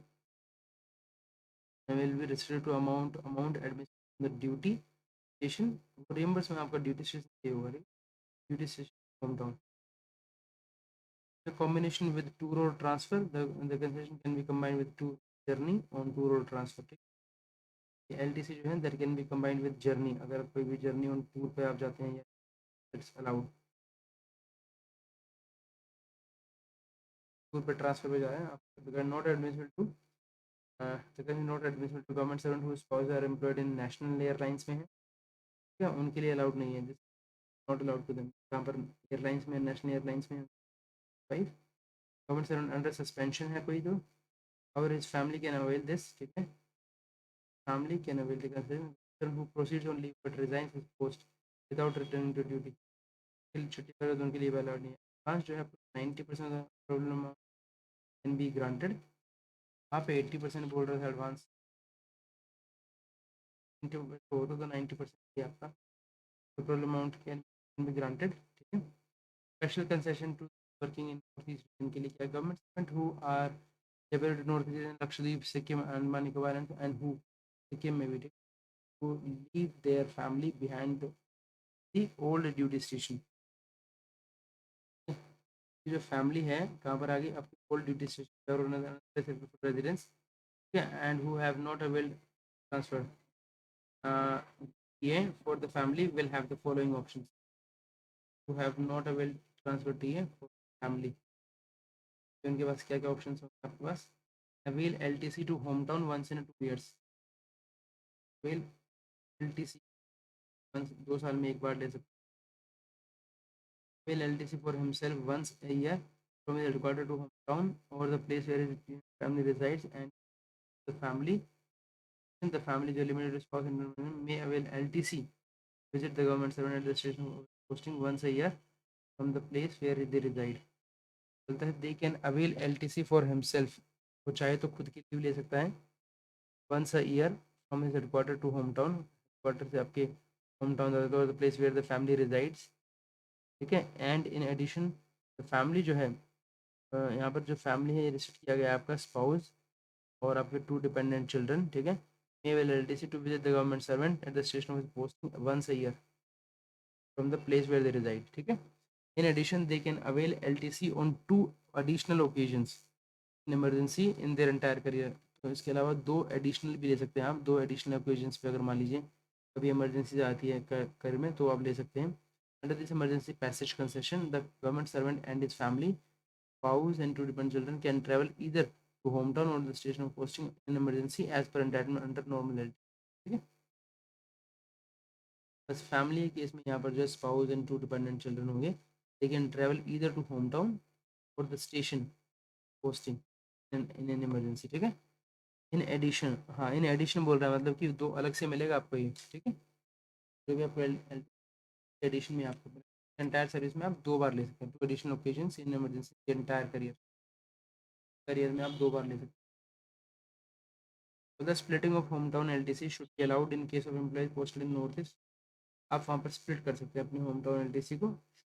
will be restricted to amount administered the duty station. Reimbursement आपका ड्यूटी स्टेशन पे होगा, duty station home town. The combination with two road transfer, the concession can be combined with two journey on two road transfer. ठीक है. LTC जो है that can be combined with journey. अगर कोई भी journey on tour पे आप जाते हैं, it's allowed. टूर पे ट्रांसफर पे जा रहे हैं आप, not admissible to not admissible to government servant who spouse are employed in national airlines में है, ठीक है, उनके लिए अलाउड नहीं है, नॉट अलाउड टू देम. कहाँ पर एयरलाइंस में, नेशनल एयरलाइंस में. Five, government servant under suspension है कोई तो, और his family can avail this, ठीक है, family can avail the concession who proceeds on leave but resigns his post without returning to duty, छुट्टी पर तो उनके लिए अलाउड नहीं है. पाँच जो है 90% प्रॉब्लम कैन बी ग्रांटेड. आप 80% बोल रहे थे एडवांस, होता तो 90% आपका total amount can be granted, ठीक है. Special concession to working in north east region के लिए क्या, government who are able to north east Lakshadweep Sikkim Andaman Nicobar and who Sikkim में भी, who leave their family behind the old duty station. ये जो family है कहाँ पर आ गई आपकी, ओल्ड ड्यूटी स्टेशन रेजिडेंस, ठीक है, and who have not availed transfer TA for the family will have the following options. Who have not availed transfer TA for family, तो उनके पास क्या क्या ऑप्शंस होंगे आपके पास. Avail LTC to home town once in 2 years. Avail LTC once 2 साल में एक बार ले सकते. Avail LTC for himself once a year from his headquarters to hometown or the place where his family resides, and the family जो limited spouse may avail LTC visit the government servant at the station posting once a year from the place where they reside. बोलता है they can avail LTC for himself, वो चाहे तो खुद की leave ले सकता है once a year from his headquarter to home town, headquarter से आपके home town the place where the family resides, ठीक है. And in addition the family जो है, यहाँ पर जो फैमिली है रिस्ट्रिक्ट किया गया है आपका स्पाउस और आपके 2 डिपेंडेंट चिल्ड्रन, ठीक है. may avail LTC to visit the government servant at the station of his posting once a year from the place where they reside, ठीक है. In addition, they can avail LTC on 2 additional occasions in emergency in their entire career. तो इसके अलावा 2 additional भी ले सकते हैं आप, 2 एडिशनल ओकेजन्स पे अगर मान लीजिए कभी इमरजेंसी आती है कर में तो आप ले सकते हैं. Under this emergency passage concession the government servant and his family spouse and 2 dependent children can travel either to hometown or the station of posting in emergency as per entitlement under normal LTC, ठीक है. बस family के case में यहाँ पर जो spouse and 2 dependent children होंगे, they can travel either to home town और the station posting in an emergency, ठीक है. इन एडिशन, हाँ इन एडिशन बोल रहा है, मतलब कि 2 अलग से मिलेगा आपको ये, ठीक है. जो भी आपको एडिशन में आपको एंटायर सर्विस में आप 2 बार ले सकते हैं. 2 additional occasions in emergency entire career में आप 2 बार ले सकते हैं. So the splitting of hometown LTC should be allowed in case of employees posted in Northeast. आप वहाँ पर स्प्लिट कर सकते हैं अपनी होम टाउन LTC को.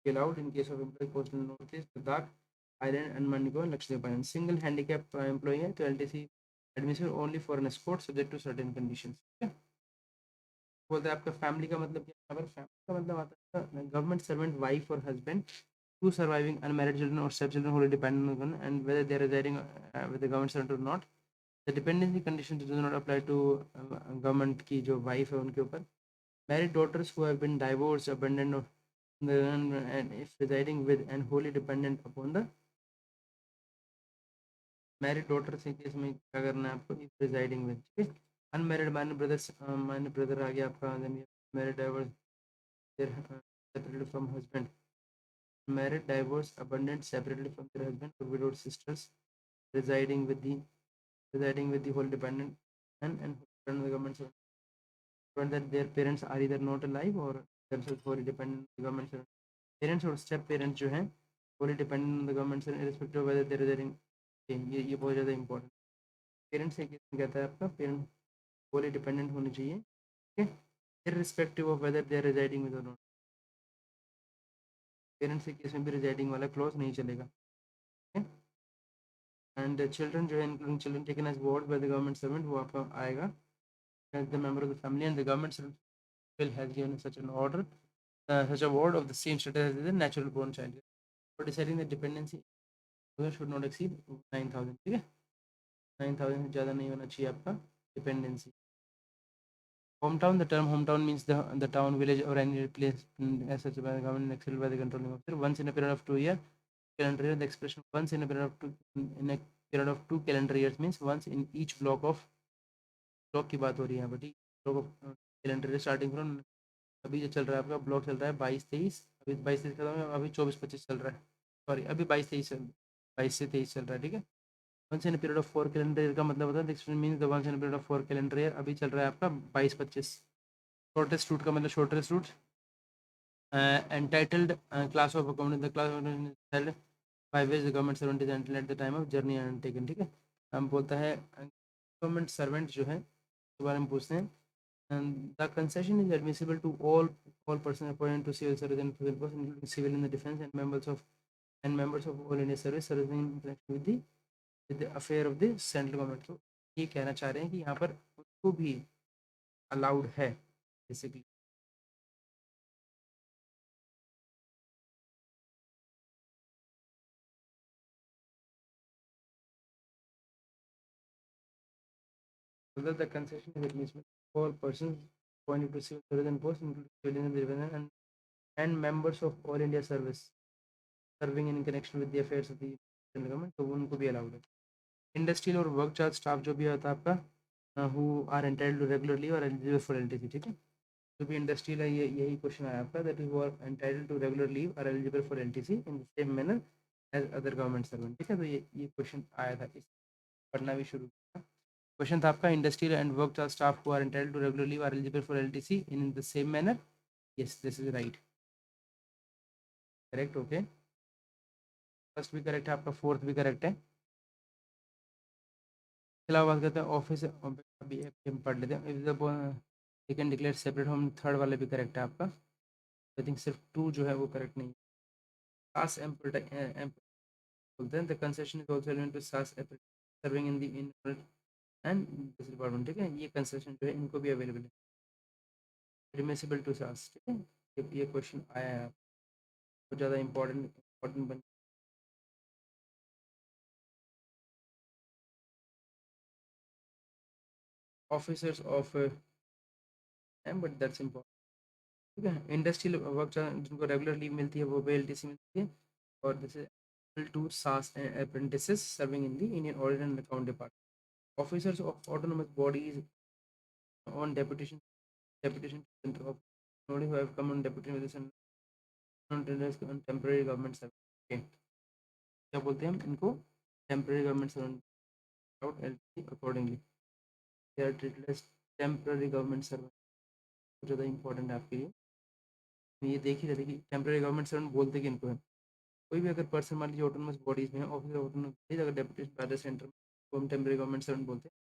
Allowed in case of employ posted in north Ladakh island Andaman Nicobar Lakshadweep island. Single handicap employ है तो LTC admission only for an escort subject to certain conditions, ठीक है. बोलते हैं आपका फैमिली का मतलब क्या है, फैमिली का मतलब आता है गवर्नमेंट सर्वेंट वाइफ और husband, 2 surviving unmarried children or stepchildren who are dependent on one and whether they are residing with the government servant or not. The dependency conditions do not apply to government की जो wife है उनके ऊपर. Married daughters who have been divorced, abandoned, and if residing with and wholly dependent upon the married daughters के case में क्या करना है आपको, if residing with, ठीक है. Unmarried minor brothers, minor brother आ गया आपका, then married divorce, their separated from husband, married divorce abandoned separately from their husband or widowed sisters residing with the whole dependent and the government servant that their parents are either not alive or themselves wholly dependent on the government servant. Parents और step parents जो हैं wholly dependent on the government servant irrespective of whether they are residing. ये बहुत ज़्यादा important. Parents से कहता है आपका पेरेंट wholly dependent होनी चाहिए, ठीक है, irrespective of whether they are residing with or not. Parents के केस में भी रिजाइडिंग वाला क्लॉज नहीं चलेगा, ठीक है. एंड चिल्ड्रन जो है including children taken as ward by the government servant वो आपका आएगा as the member of the family and the government servant will has given such an order such a ward of the same status as the natural born child for deciding the dependency should not exceed 9,000 ठीक है 9,000 से ज़्यादा नहीं होना चाहिए आपका dependency hometown the term hometown means the town village or any place as such by the government exceeded by the controlling officer once in a period of 2 years calendar year the expression once in a period of in a period of 2 calendar years means once in each block of block की बात हो रही है यहाँ पर ठीक block of calendar starting from अभी जो चल रहा है आपका ब्लॉक चल रहा है 22-23 अभी 22-23 खत्म है अभी 24-25 चल रहा है सॉरी अभी 22-23 22 से 23 चल रहा है ठीक है once in period of 4 calendar year का मतलब होता है this means the once in period of 4 calendar year अभी चल रहा है आपका 22-25 शॉर्टेस्ट रूट का मतलब shortest route entitled class of account the class held by which the government servant is until eight the time of journey undertaken ठीक है हम बोलता है गवर्नमेंट सर्वेंट जो है इसके बारे में पूछते हैं and the concession is admissible to all persons appointed to civil service and civil post including civil in the defense and members of all India service serving in connection with the affair of the central government तो ये कहना चाह रहे हैं कि यहाँ पर उनको भी अलाउड है basically the concession is admissible to all persons appointed to civil service and post including civil in the defense and members of all India service serving in connection with the affairs of the central government तो उनको भी allowed है industrial और work charge staff जो भी होता है आपका who are entitled to regular leave और एलिजिबल फॉर एलटीसी ठीक है जो भी इंडस्ट्रियल है ये यही क्वेश्चन आया आपका दैट इज वो एंटाइल्ड टू रेगुलर लीव और eligible for LTC in the same manner as other government servant ठीक है तो ये क्वेश्चन आया था इस पढ़ना भी शुरू किया क्वेश्चन था आपका industrial and work charge staff who are entitled to regular leave are eligible for LTC in the same manner yes this is right correct okay first भी करेक्ट है आपका फोर्थ भी करेक्ट है अलावा बात करते हैं ऑफिस अभी हम पढ़ लेते हैं if the you can declare separate home third वाले भी करेक्ट है आपका आई थिंक सिर्फ टू जो है वो करेक्ट नहीं सास बोलते हैं the concession is also element to SAS serving in the in and this department ठीक है ये कंसेशन जो है इनको भी अवेलेबल है रिमिसिबल टू सास ठीक है ये क्वेश्चन आया है बहुत ज़्यादा इंपॉर्टेंट बन officers of but that's important ठीक है इंडस्ट्रियल वर्क जिनको रेगुलर लीव मिलती है वो भी एलटीसी मिलती है और जैसे टू सास apprentices serving in the Indian Audit and Account Department. Officers of autonomous bodies on deputation to center of who have come on deputation with the center on temporary government service. Okay. क्या बोलते हैं हम इनको temporary government servant out LTC accordingly. They are treated as temporary government servant. ज़्यादा important है आपके लिए ये देख ही रहे थे कि टेम्पररी गवर्नमेंट सर्वेंट बोलते कि इनको है कोई भी अगर पर्सन मान लीजिए ऑटोनमस बॉडीज में ऑफिस ऑटोनमस बॉडीज अगर डेप्यूटेशन बाय द सेंटर में तो हम टेम्पररी गवर्नमेंट सर्वेंट बोलते हैं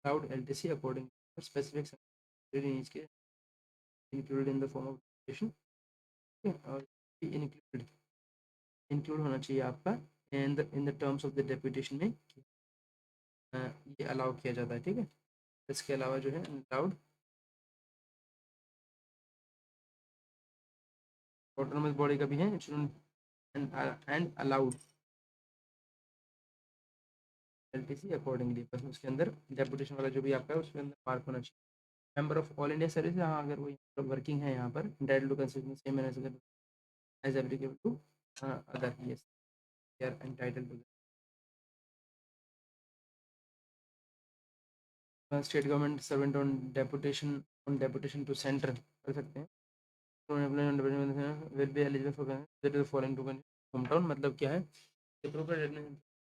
अलाउड एलटीसी अकॉर्डिंग स्पेसिफिक के included in the form of deputation और इंक्लूड इंक्लूड होना चाहिए आपका in the terms of the deputation में ये अलाउ किया जाता है ठीक है इसके अलावा जो है अलाउड ऑटोनमस बॉडी का भी है एंड अलाउड एलटीसी अकॉर्डिंगली बस उसके अंदर डेपुटेशन वाला जो भी आपका है उसके अंदर मार्क होना चाहिए member of all India service हाँ अगर वो वर्किंग है यहाँ पर dead to consider same as applicable to other yes they are entitled to state government servant on deputation to centre कर सकते हैं will be eligible for following to home town मतलब क्या है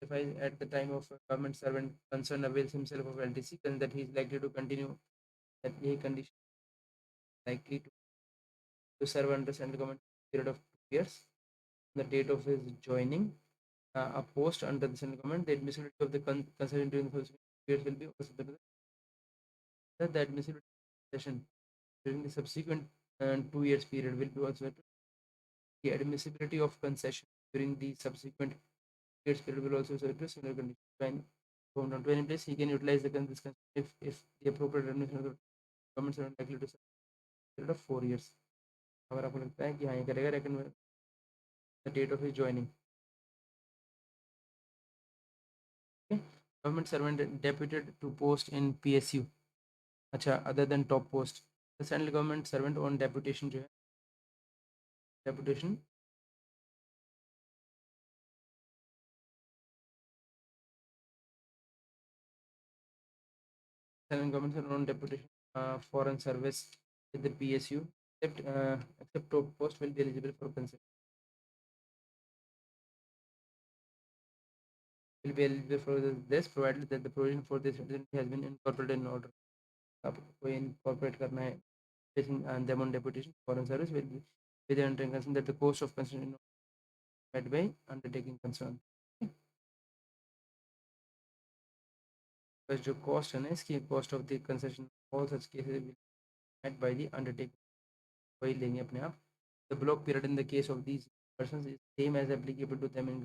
at the time of government servant concerned avails himself of LTC, then that he is likely to continue that a condition likely to serve under central government period of 2 years. The date of his joining a post under the central government, the admissibility of the concession during the first years will be also the admissibility session during the subsequent 2 years period will be also the admissibility of concession during the subsequent States period will also serve to similar conditions. When government when in place, he can utilize this if the appropriate administration of the government servant likely to serve a period of 4 years. अगर आपको लगता है कि हाँ ये करेगा लेकिन the date of his joining. Okay. Government servant deputed to post in PSU. अच्छा other than top post. The central government servant on deputation जो है deputation central government servant on deputation foreign service with the PSU except top post will be eligible for concession. Will be eligible for this provided that the provision for this has been incorporated in order. आपको incorporate करना है placing them on deputation foreign service will be with the understanding that the cost of concession met by undertaking concern. बस जो cost है ना इसकी cost of the concession all such cases will be met by the undertaking वही लेंगे अपने आप. The block period in the case of these persons is same as applicable to them in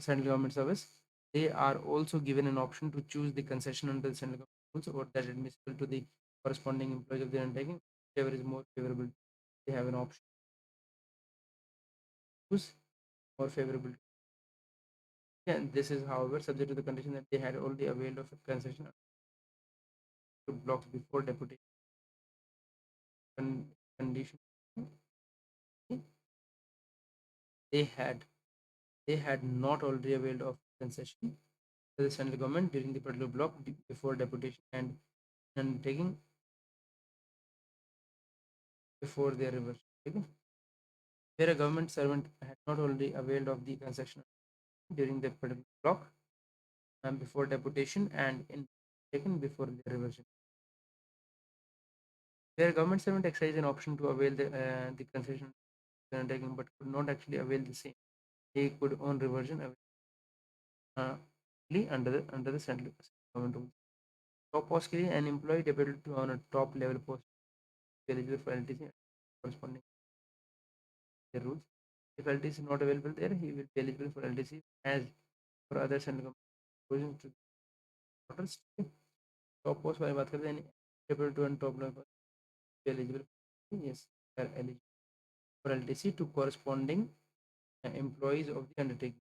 central government service. They are also given an option to choose the concession under the central government rules or that admissible to the corresponding employees of the undertaking, whichever is more favorable. They have an option to choose more favorable. Yeah, this is however subject to the condition that they had already availed of a concession to blocks before deputation condition. They had they had not already availed of concession to the central government during the particular block before deputation and undertaking before their reversion. Okay? Where a government servant had not already availed of the concession during the particular block before deputation and in taken before their reversion. Where a government servant exercised an option to avail the concession undertaking but could not actually avail the same, they could on reversion uh, under the central government rules. Top post के लिए an employee deputed to on a top level post eligible for LTC corresponding to the rules. If LTC is not available there, he will be eligible for LTC as for other central government to quarters. Top post वाली बात करते हैं deputed to on top level be eligible. Yes, they are eligible for LTC to corresponding employees of the undertaking.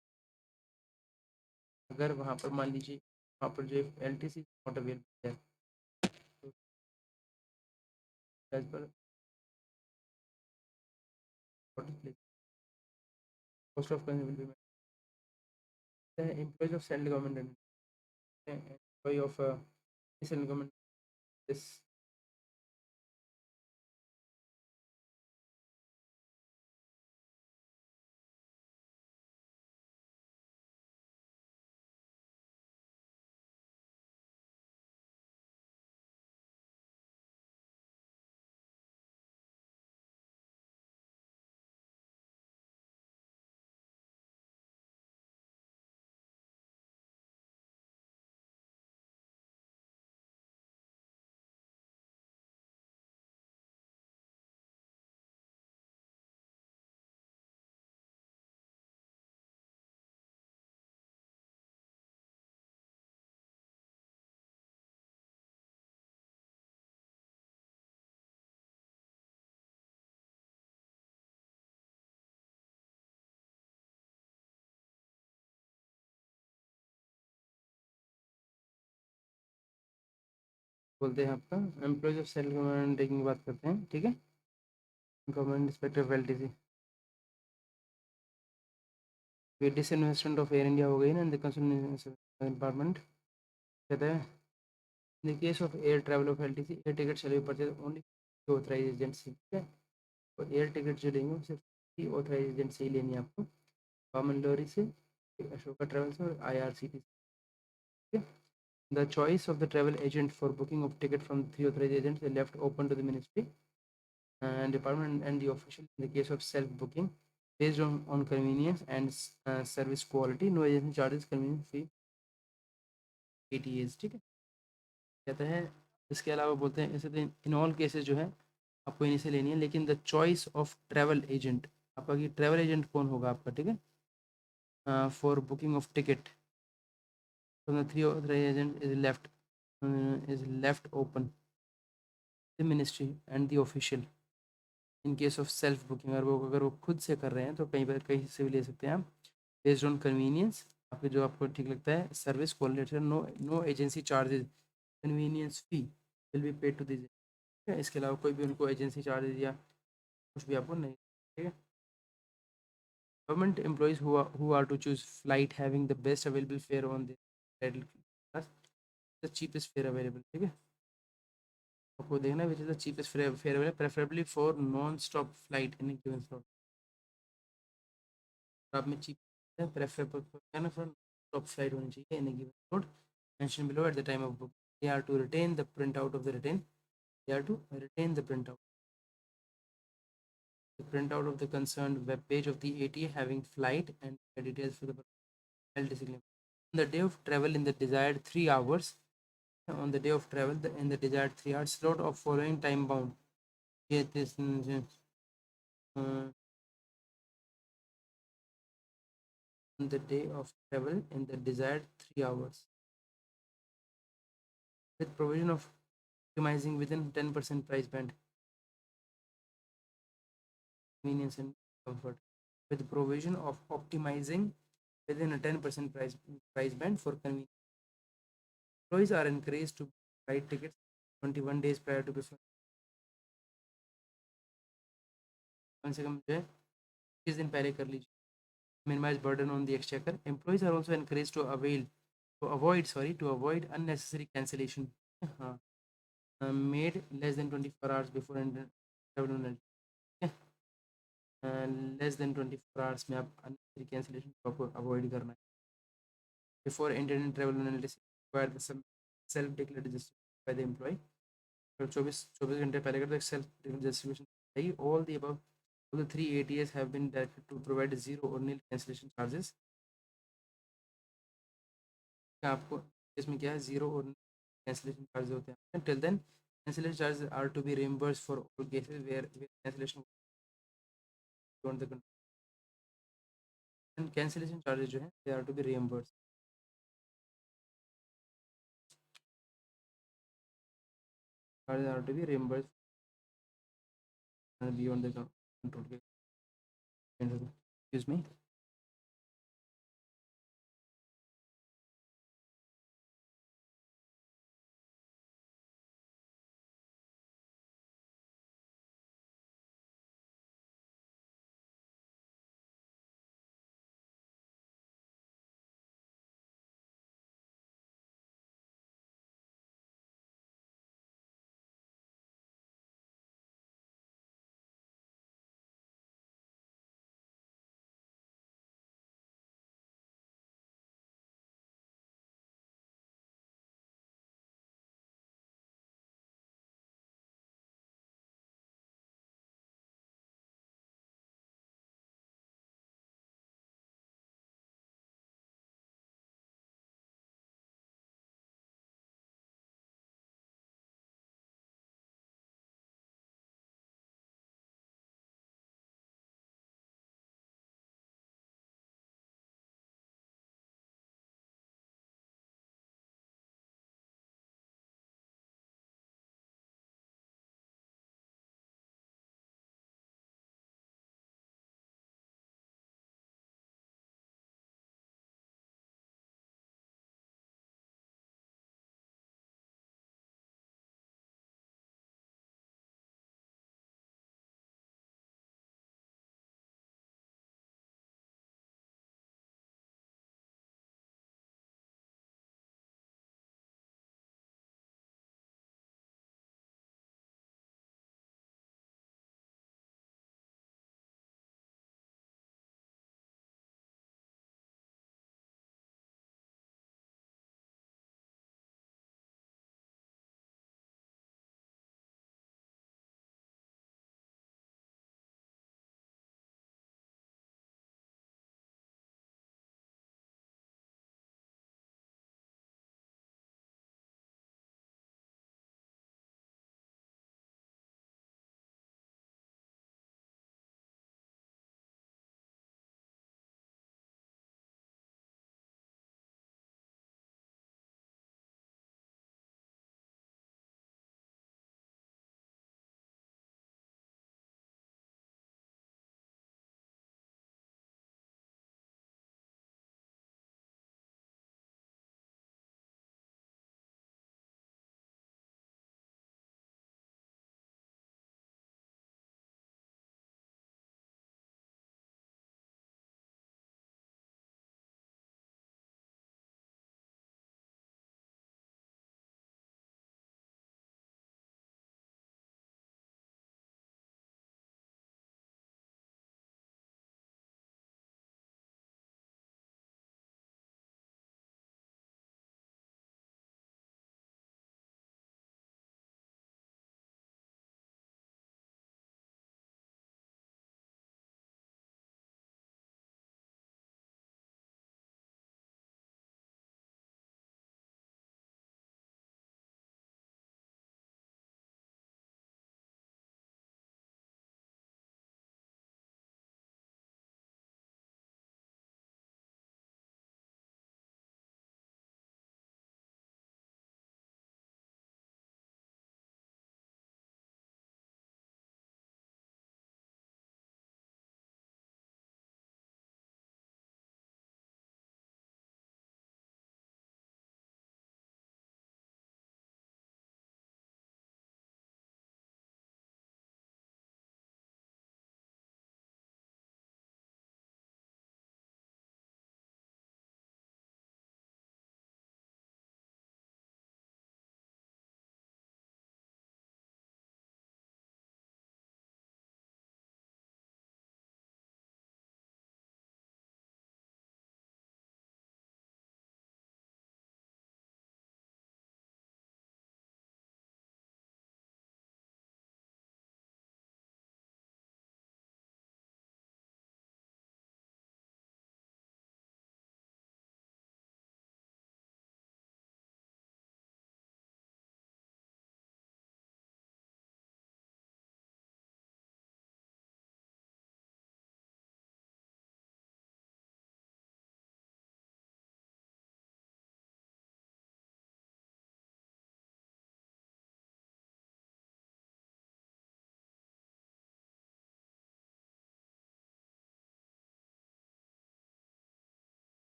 अगर वहाँ पर मान लीजिए वहाँ पर जो LTC नॉट अवेलेबल है तो as per what is placed, cost of consumption will be met. The employees of central government and employee of central government is बोलते हैं आपका employees of central government taking की बात करते हैं. ठीक है, government inspector of LTC disinvestment of air India हो गई ना डिपार्टमेंट कहते हैं in the case of air travel of LTC air ticket shall be purchase only authorise agent से. ठीक है, और एयर टिकट जो लेंगे सिर्फ ऑथराइज एजेंट से ही लेनी है आपको, कॉमन लोरी से, अशोका ट्रेवल्स और IRCTC. ठीक है, the choice of the travel agent for booking of ticket from three authorized agents is left open to the ministry and department and the official in the case of self booking based on convenience and service quality. No agency charges convenience fee ATAs. ठीक है, कहते हैं इसके अलावा बोलते हैं ऐसे in all cases जो है आपको इन्हीं से लेनी है, लेकिन the choice of travel agent आपका कि ट्रैवल एजेंट कौन होगा आपका. ठीक है, for booking of ticket from the three authorized agent is left open the ministry and the official in case of self booking अगर वो खुद से कर रहे हैं तो कहीं पर कहीं से भी ले सकते हैं आप बेस्ड ऑन कन्वीनियंस आपके जो आपको ठीक लगता है service coordinator no agency charges convenience fee will be paid to this इसके अलावा कोई भी उनको एजेंसी चार्जेस या कुछ भी आपको नहीं ठीक है government employees who are to choose flight having the best available fare on the schedule class the cheapest fare available ठीक है आपको देखना है which is the cheapest fare available preferably for non stop flight in a given slot आप में cheap preferable करना for top flight होनी चाहिए in given slot mention below at the time of book they are to retain the print out of the retain they are to retain the print out the printout of the concerned web page of the ATA having flight and the details for the LTC claim. On the day of travel in the desired 3 hours, on the day of travel in the desired 3 hours slot of following time bound. This, on the day of travel in the desired 3 hours with provision of optimizing within 10% price band convenience and comfort with provision of optimizing within a 10% price band for convenience. Employees are encouraged to buy tickets 21 days prior to before कम से कम जो है 20 दिन पहले कर लीजिए minimize burden on the exchequer. Employees are also encouraged to avoid unnecessary cancellation. हाँ, made less than 24 hours before travel. Less than 24 hours में आप अननेसेसरी कैंसिलेशन को आपको अवॉइड करना है before internet travel analysis require the self declared justification by the employ अगर 24 घंटे पहले कर तो एक सेल्फ डिक्लेयर्ड जस्टिफिकेशन चाहिए all the above all the three ATS have been directed to provide zero or nil cancellation charges आपको इसमें क्या है जीरो और कैंसिलेशन चार्जेस होते हैं till then cancellation charges are to be reimbursed for all cases where cancellation beyond the control and cancellation charges जो है they are to be reimbursed charges are to be reimbursed beyond the control excuse me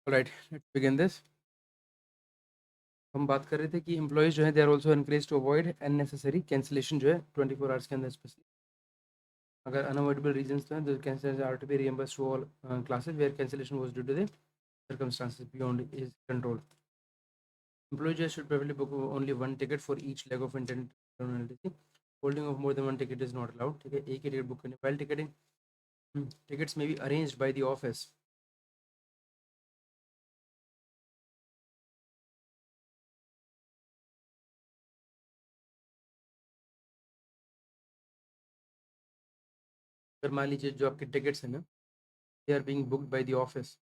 alright, let's begin this. हम बात कर रहे थे कि employees जो है they are also encourage to avoid unnecessary cancellation जो है 24 आवर्स के अंदर स्पेशली। अगर अनअवॉइडेबल रीजंस तो हैं the cancellation are to be reimbursed to all classes where cancellation was due to the circumstances beyond his control. Employee should preferably book only one ticket for each leg of intended LTC. Holding of more than one ticket is not allowed. ठीक है, एक ही ticket book करने। while ticketing tickets may be arranged by the office. अगर मान लीजिए जो आपके tickets हैं ना they are being booked by the office,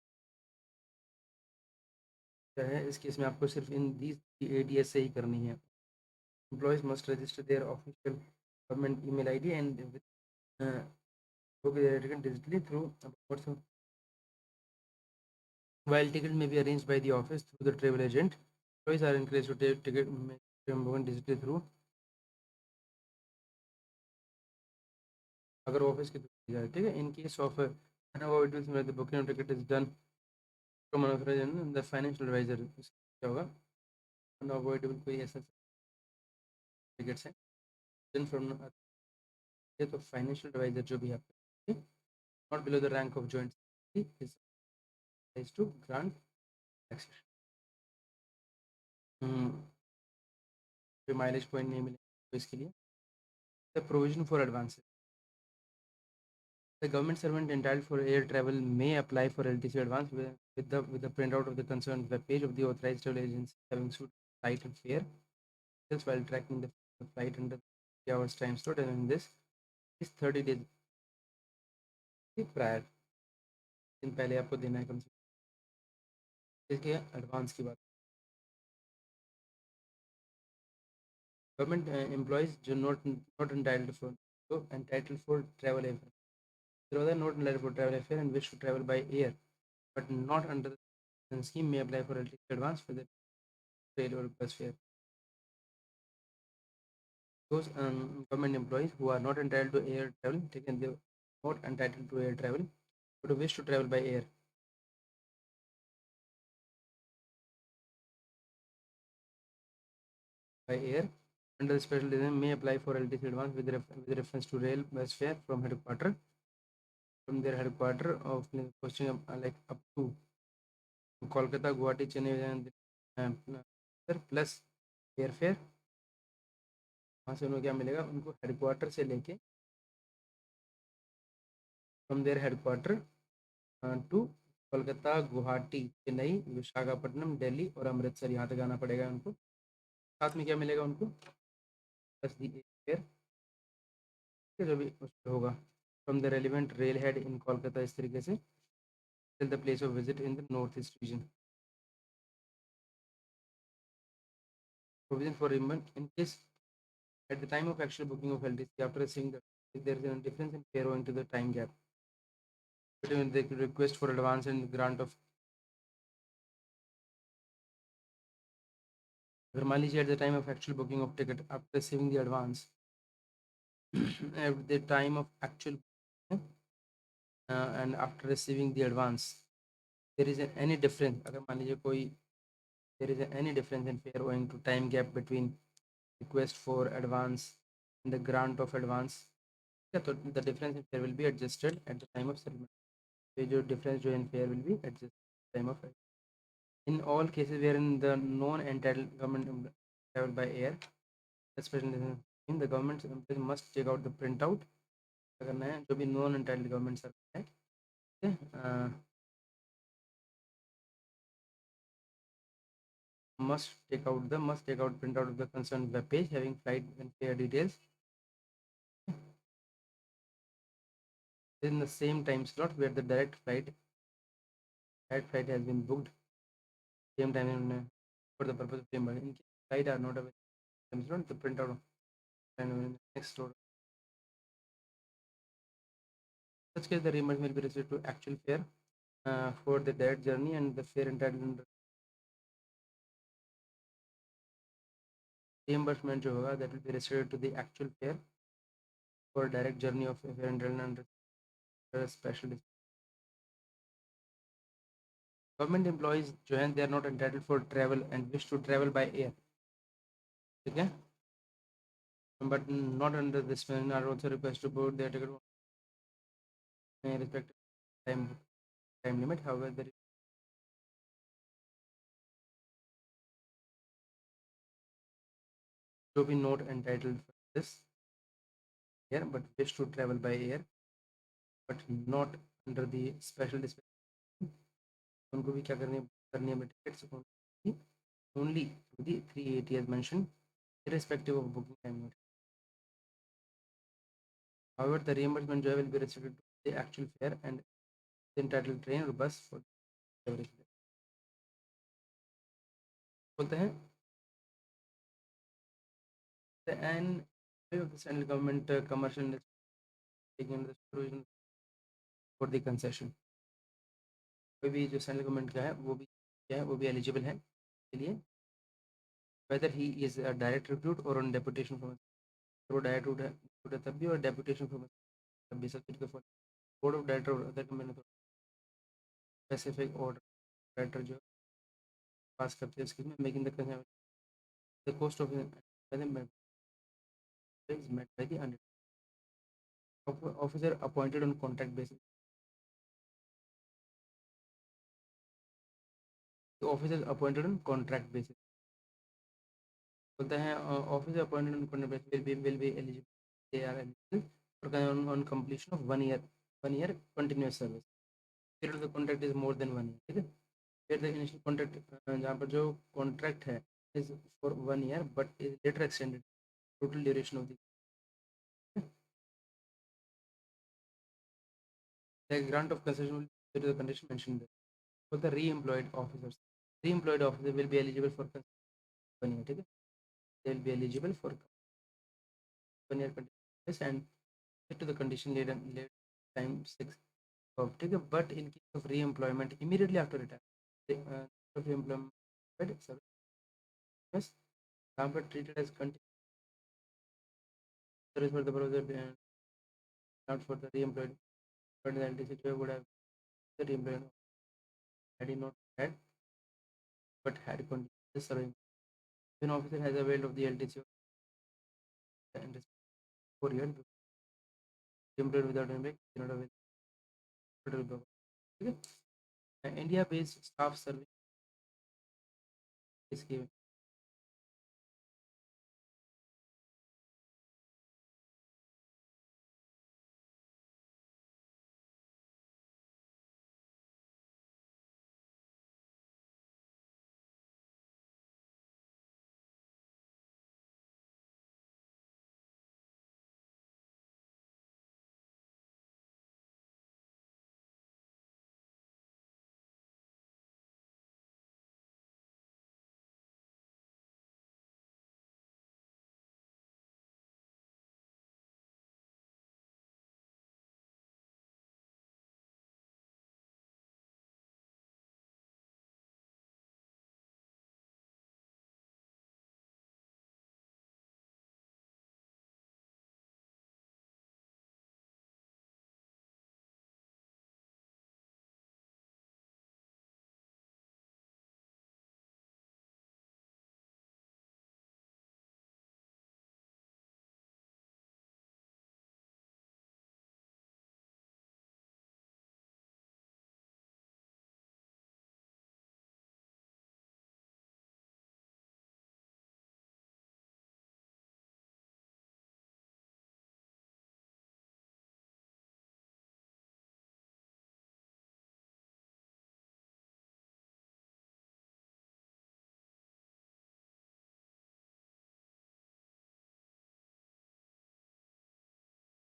क्या है इस केस में आपको सिर्फ इन दीज एटीएस से ही करनी है। Employees must register there official government email ID and book their ticket digitally through WhatsApp. While tickets may be arranged by the office through the travel agent, employees are encouraged to take ticket digitally through अगर office के through जाए। ठीक है, in case of unavoidable the booking of ticket is done from the financial adviser. क्या होगा, unavoidable कोई ऐसा tickets हैं देन फ्रॉम ये तो फाइनेंशियल एडवाइजर जो भी है आपका not below the rank of joint is to grant taxation. Mileage point नहीं मिले तो इसके लिए the provision for advances. The government servant entitled for air travel may apply for LTC advance with the printout of the concerned web page of the authorized travel agency having suit flight and fare details while tracking the flight under the hours time slot, and in this is 30 days prior दिन पहले आपको देना है कम से कम। इसके advance की बात, government employees जो not entitled for travel air, those are not entitled for travel airfare and wish to travel by air but not under the scheme may apply for LTC advance for the rail or bus fare. Those government employees who are not entitled to air travel, taken they not entitled to air travel, but who wish to travel by air under the special design may apply for LTC advance with reference to rail bus fare from their headquarter of costing like up to Kolkata, Guwahati, Chennai plus airfare। वहाँ से उन्हें क्या मिलेगा, उनको headquarter से लेके from their headquarter to Kolkata, Guwahati, Chennai, Visakhapatnam, Delhi और अमृतसर, यहाँ तक आना पड़ेगा उनको। साथ में क्या मिलेगा उनको, प्लस दी एयर जो भी उसमें होगा from the relevant rail head in Kolkata, इस तरीके से till the place of visit in the north east region. Provision for remain in case at the time of actual booking of LTC after seeing that if there is a difference in fare owing to the time gap between the request for advance and grant of, अगर मान लीजिए at the time of actual booking of ticket after receiving the advance at the time of actual and after receiving the advance there is any difference, अगर मान लीजिए कोई there is any difference in fare owing to time gap between request for advance and the grant of advance, तो the difference in fare will be adjusted at the time of settlement। ये जो difference जो in fare will be adjusted at the time of in all cases wherein the non-entitled government travel by air, especially in the government employees must take out the printout करना है जो भी non entitled government service है, ठीक है, must take out printout of the concerned web page having flight and fare details in the same time slot where the direct flight has been booked same time for the purpose of payment. In case flight are not available, the printout and next slot. In such case, the reimbursement will be restricted to actual fare for the direct journey and the fare entitled reimbursement जो होगा that will be restricted to the actual fare for direct journey of fare entitled under special government employees जो हैं they are not entitled for travel and wish to travel by air, ठीक है, but not under this are also request to board their ticket respect time time limit, however there will be not entitled for this year but wish to travel by air but not under the special dispensation, उनको भी क्या करनी है tickets only to the 380 as mentioned irrespective of booking time notice. However, the reimbursement joy will be restricted to the actual fare and the entitled train or bus for every fare. बोलते हैं the and of the central government commercial industry taking the provision for the concession, कोई भी जो central government का है वो भी क्या है वो भी एलिजिबल है के लिए whether he is a direct recruit or on deputation from वो डायरेक्ट recruit है तब भी और डेपुटेशन from तब भी सब्जेक्ट के फॉर बोर्ड ऑफ डायरेक्टर और other company specific order director जो पास करते हैं स्कीम में making the cost of is met by the officer appointed on contract basis. The officer appointed on contract basis बोलता है officer appointed on contract basis will be eligible, they are eligible for on completion of 1 year continuous service. Period of the contract is more than 1 year, ठीक है, फिर the initial contract जहाँ पर जो contract है is for 1 year but is later extended total duration of the grant of concession will the condition mentioned there for the re-employed officers, re-employed officer will be eligible for 1 year, ठीक है, they will be eligible for 1 year continuous and to the condition late time 6 of, ठीक है, but in case of re-employment immediately after retire re-employment service जहाँ पर treated as service for the browser and not for the re-employed, but the LTC would have the re-employed had he not had but had continued serving. If an officer has availed of the LTC and 4 years, employed without any break, cannot avail federal government. ठीक है, India based staff service इसकी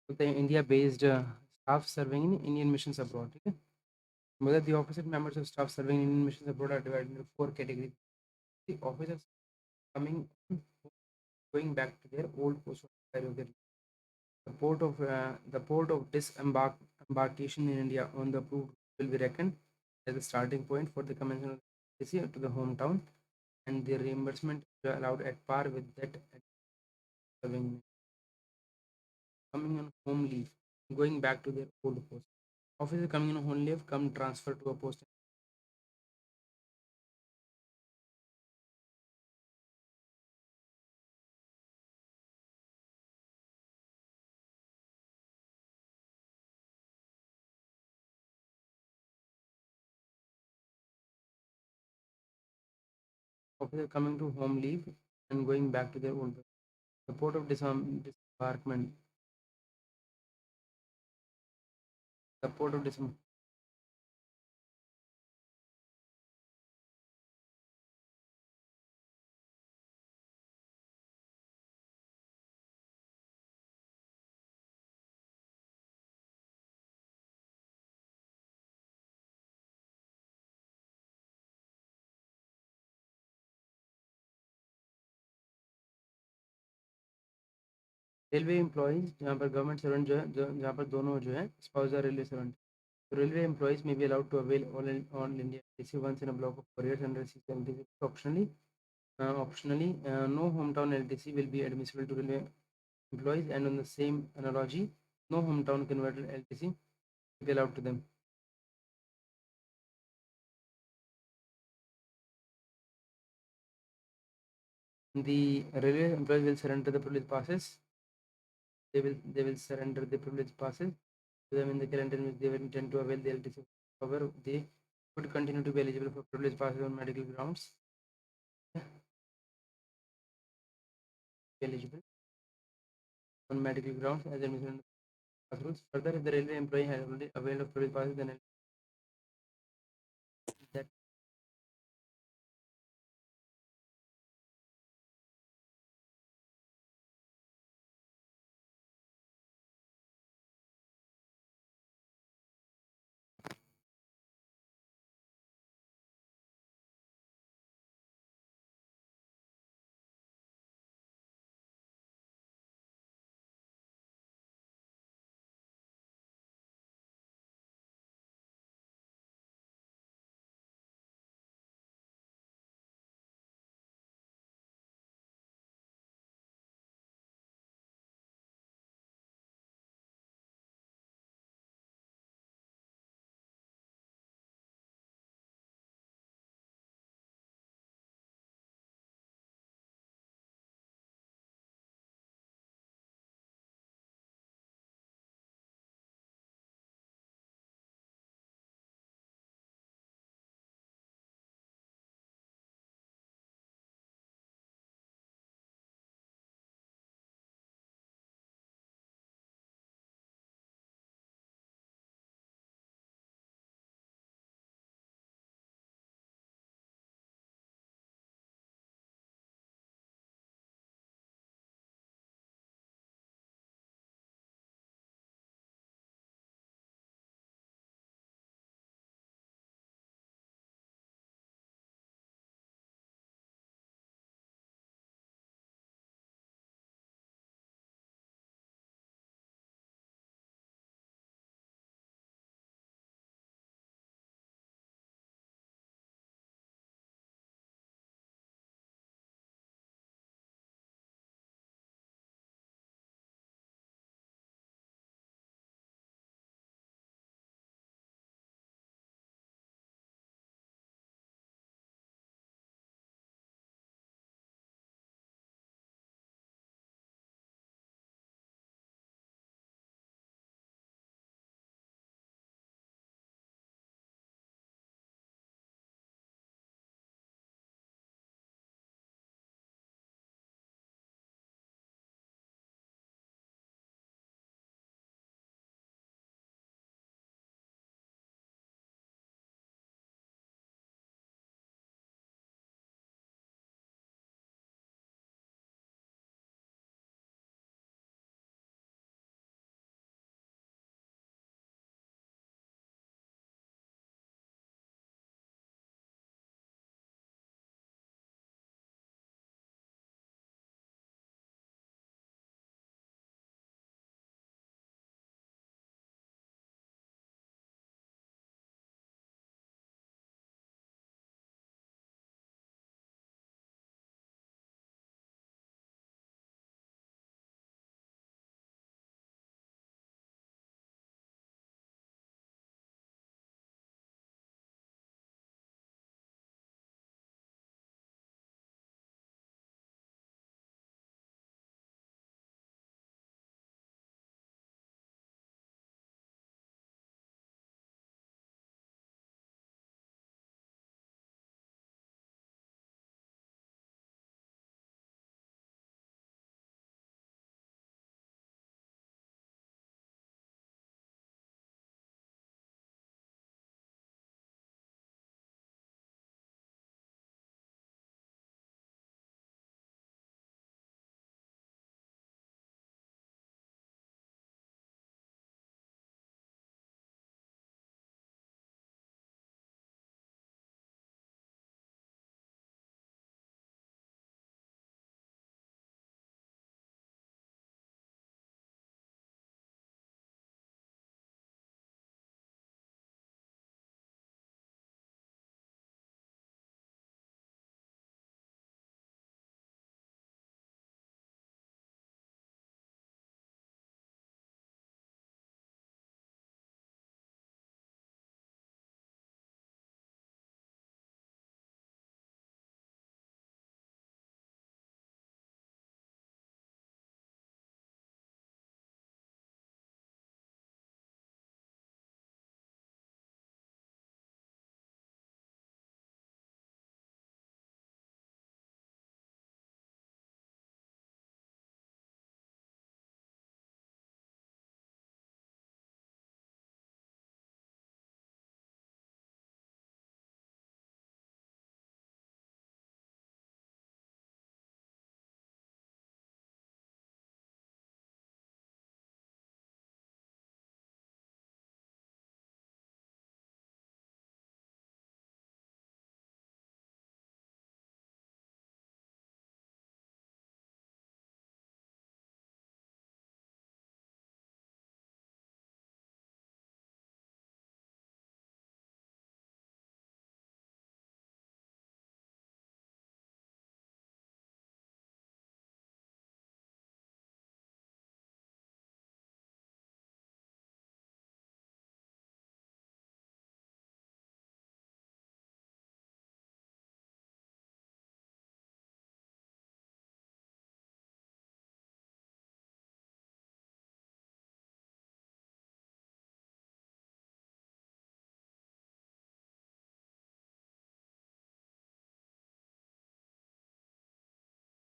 बोलते हैं India based staff serving in Indian mission abroad, ठीक है, मतलब the officer members of staff serving in Indian missions abroad are divided into 4 categories. The officers coming going back to their old post of their the port of disembarkation in India on the approved will be reckoned as the starting point for the commencement of the LTC to the hometown, and the reimbursement is allowed at par with that at serving coming on home leave, going back to their old post. Officers coming on home leave come transfer to a post officer coming to home leave and going back to their old place. The port of disembarkment. The port of disembarkment. Railway employees जहाँ पर government servant जो है जहाँ पर दोनों जो है spouse are railway servant. Railway employees may be allowed to avail all India LTC once in a block of 4 years under LTC. Optionally, no hometown LTC will be admissible to railway employees, and on the same analogy, no hometown converted LTC will be allowed to them. The railway employees will surrender the privilege passes. They will surrender the privilege passes to them in the calendar in which they will intend to avail the LTC. However, they would continue to be eligible for privilege passes on medical grounds. Eligible on medical grounds as admission rules. Further, if the railway employee has already availed of privilege passes, then that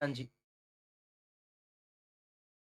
हाँ जी।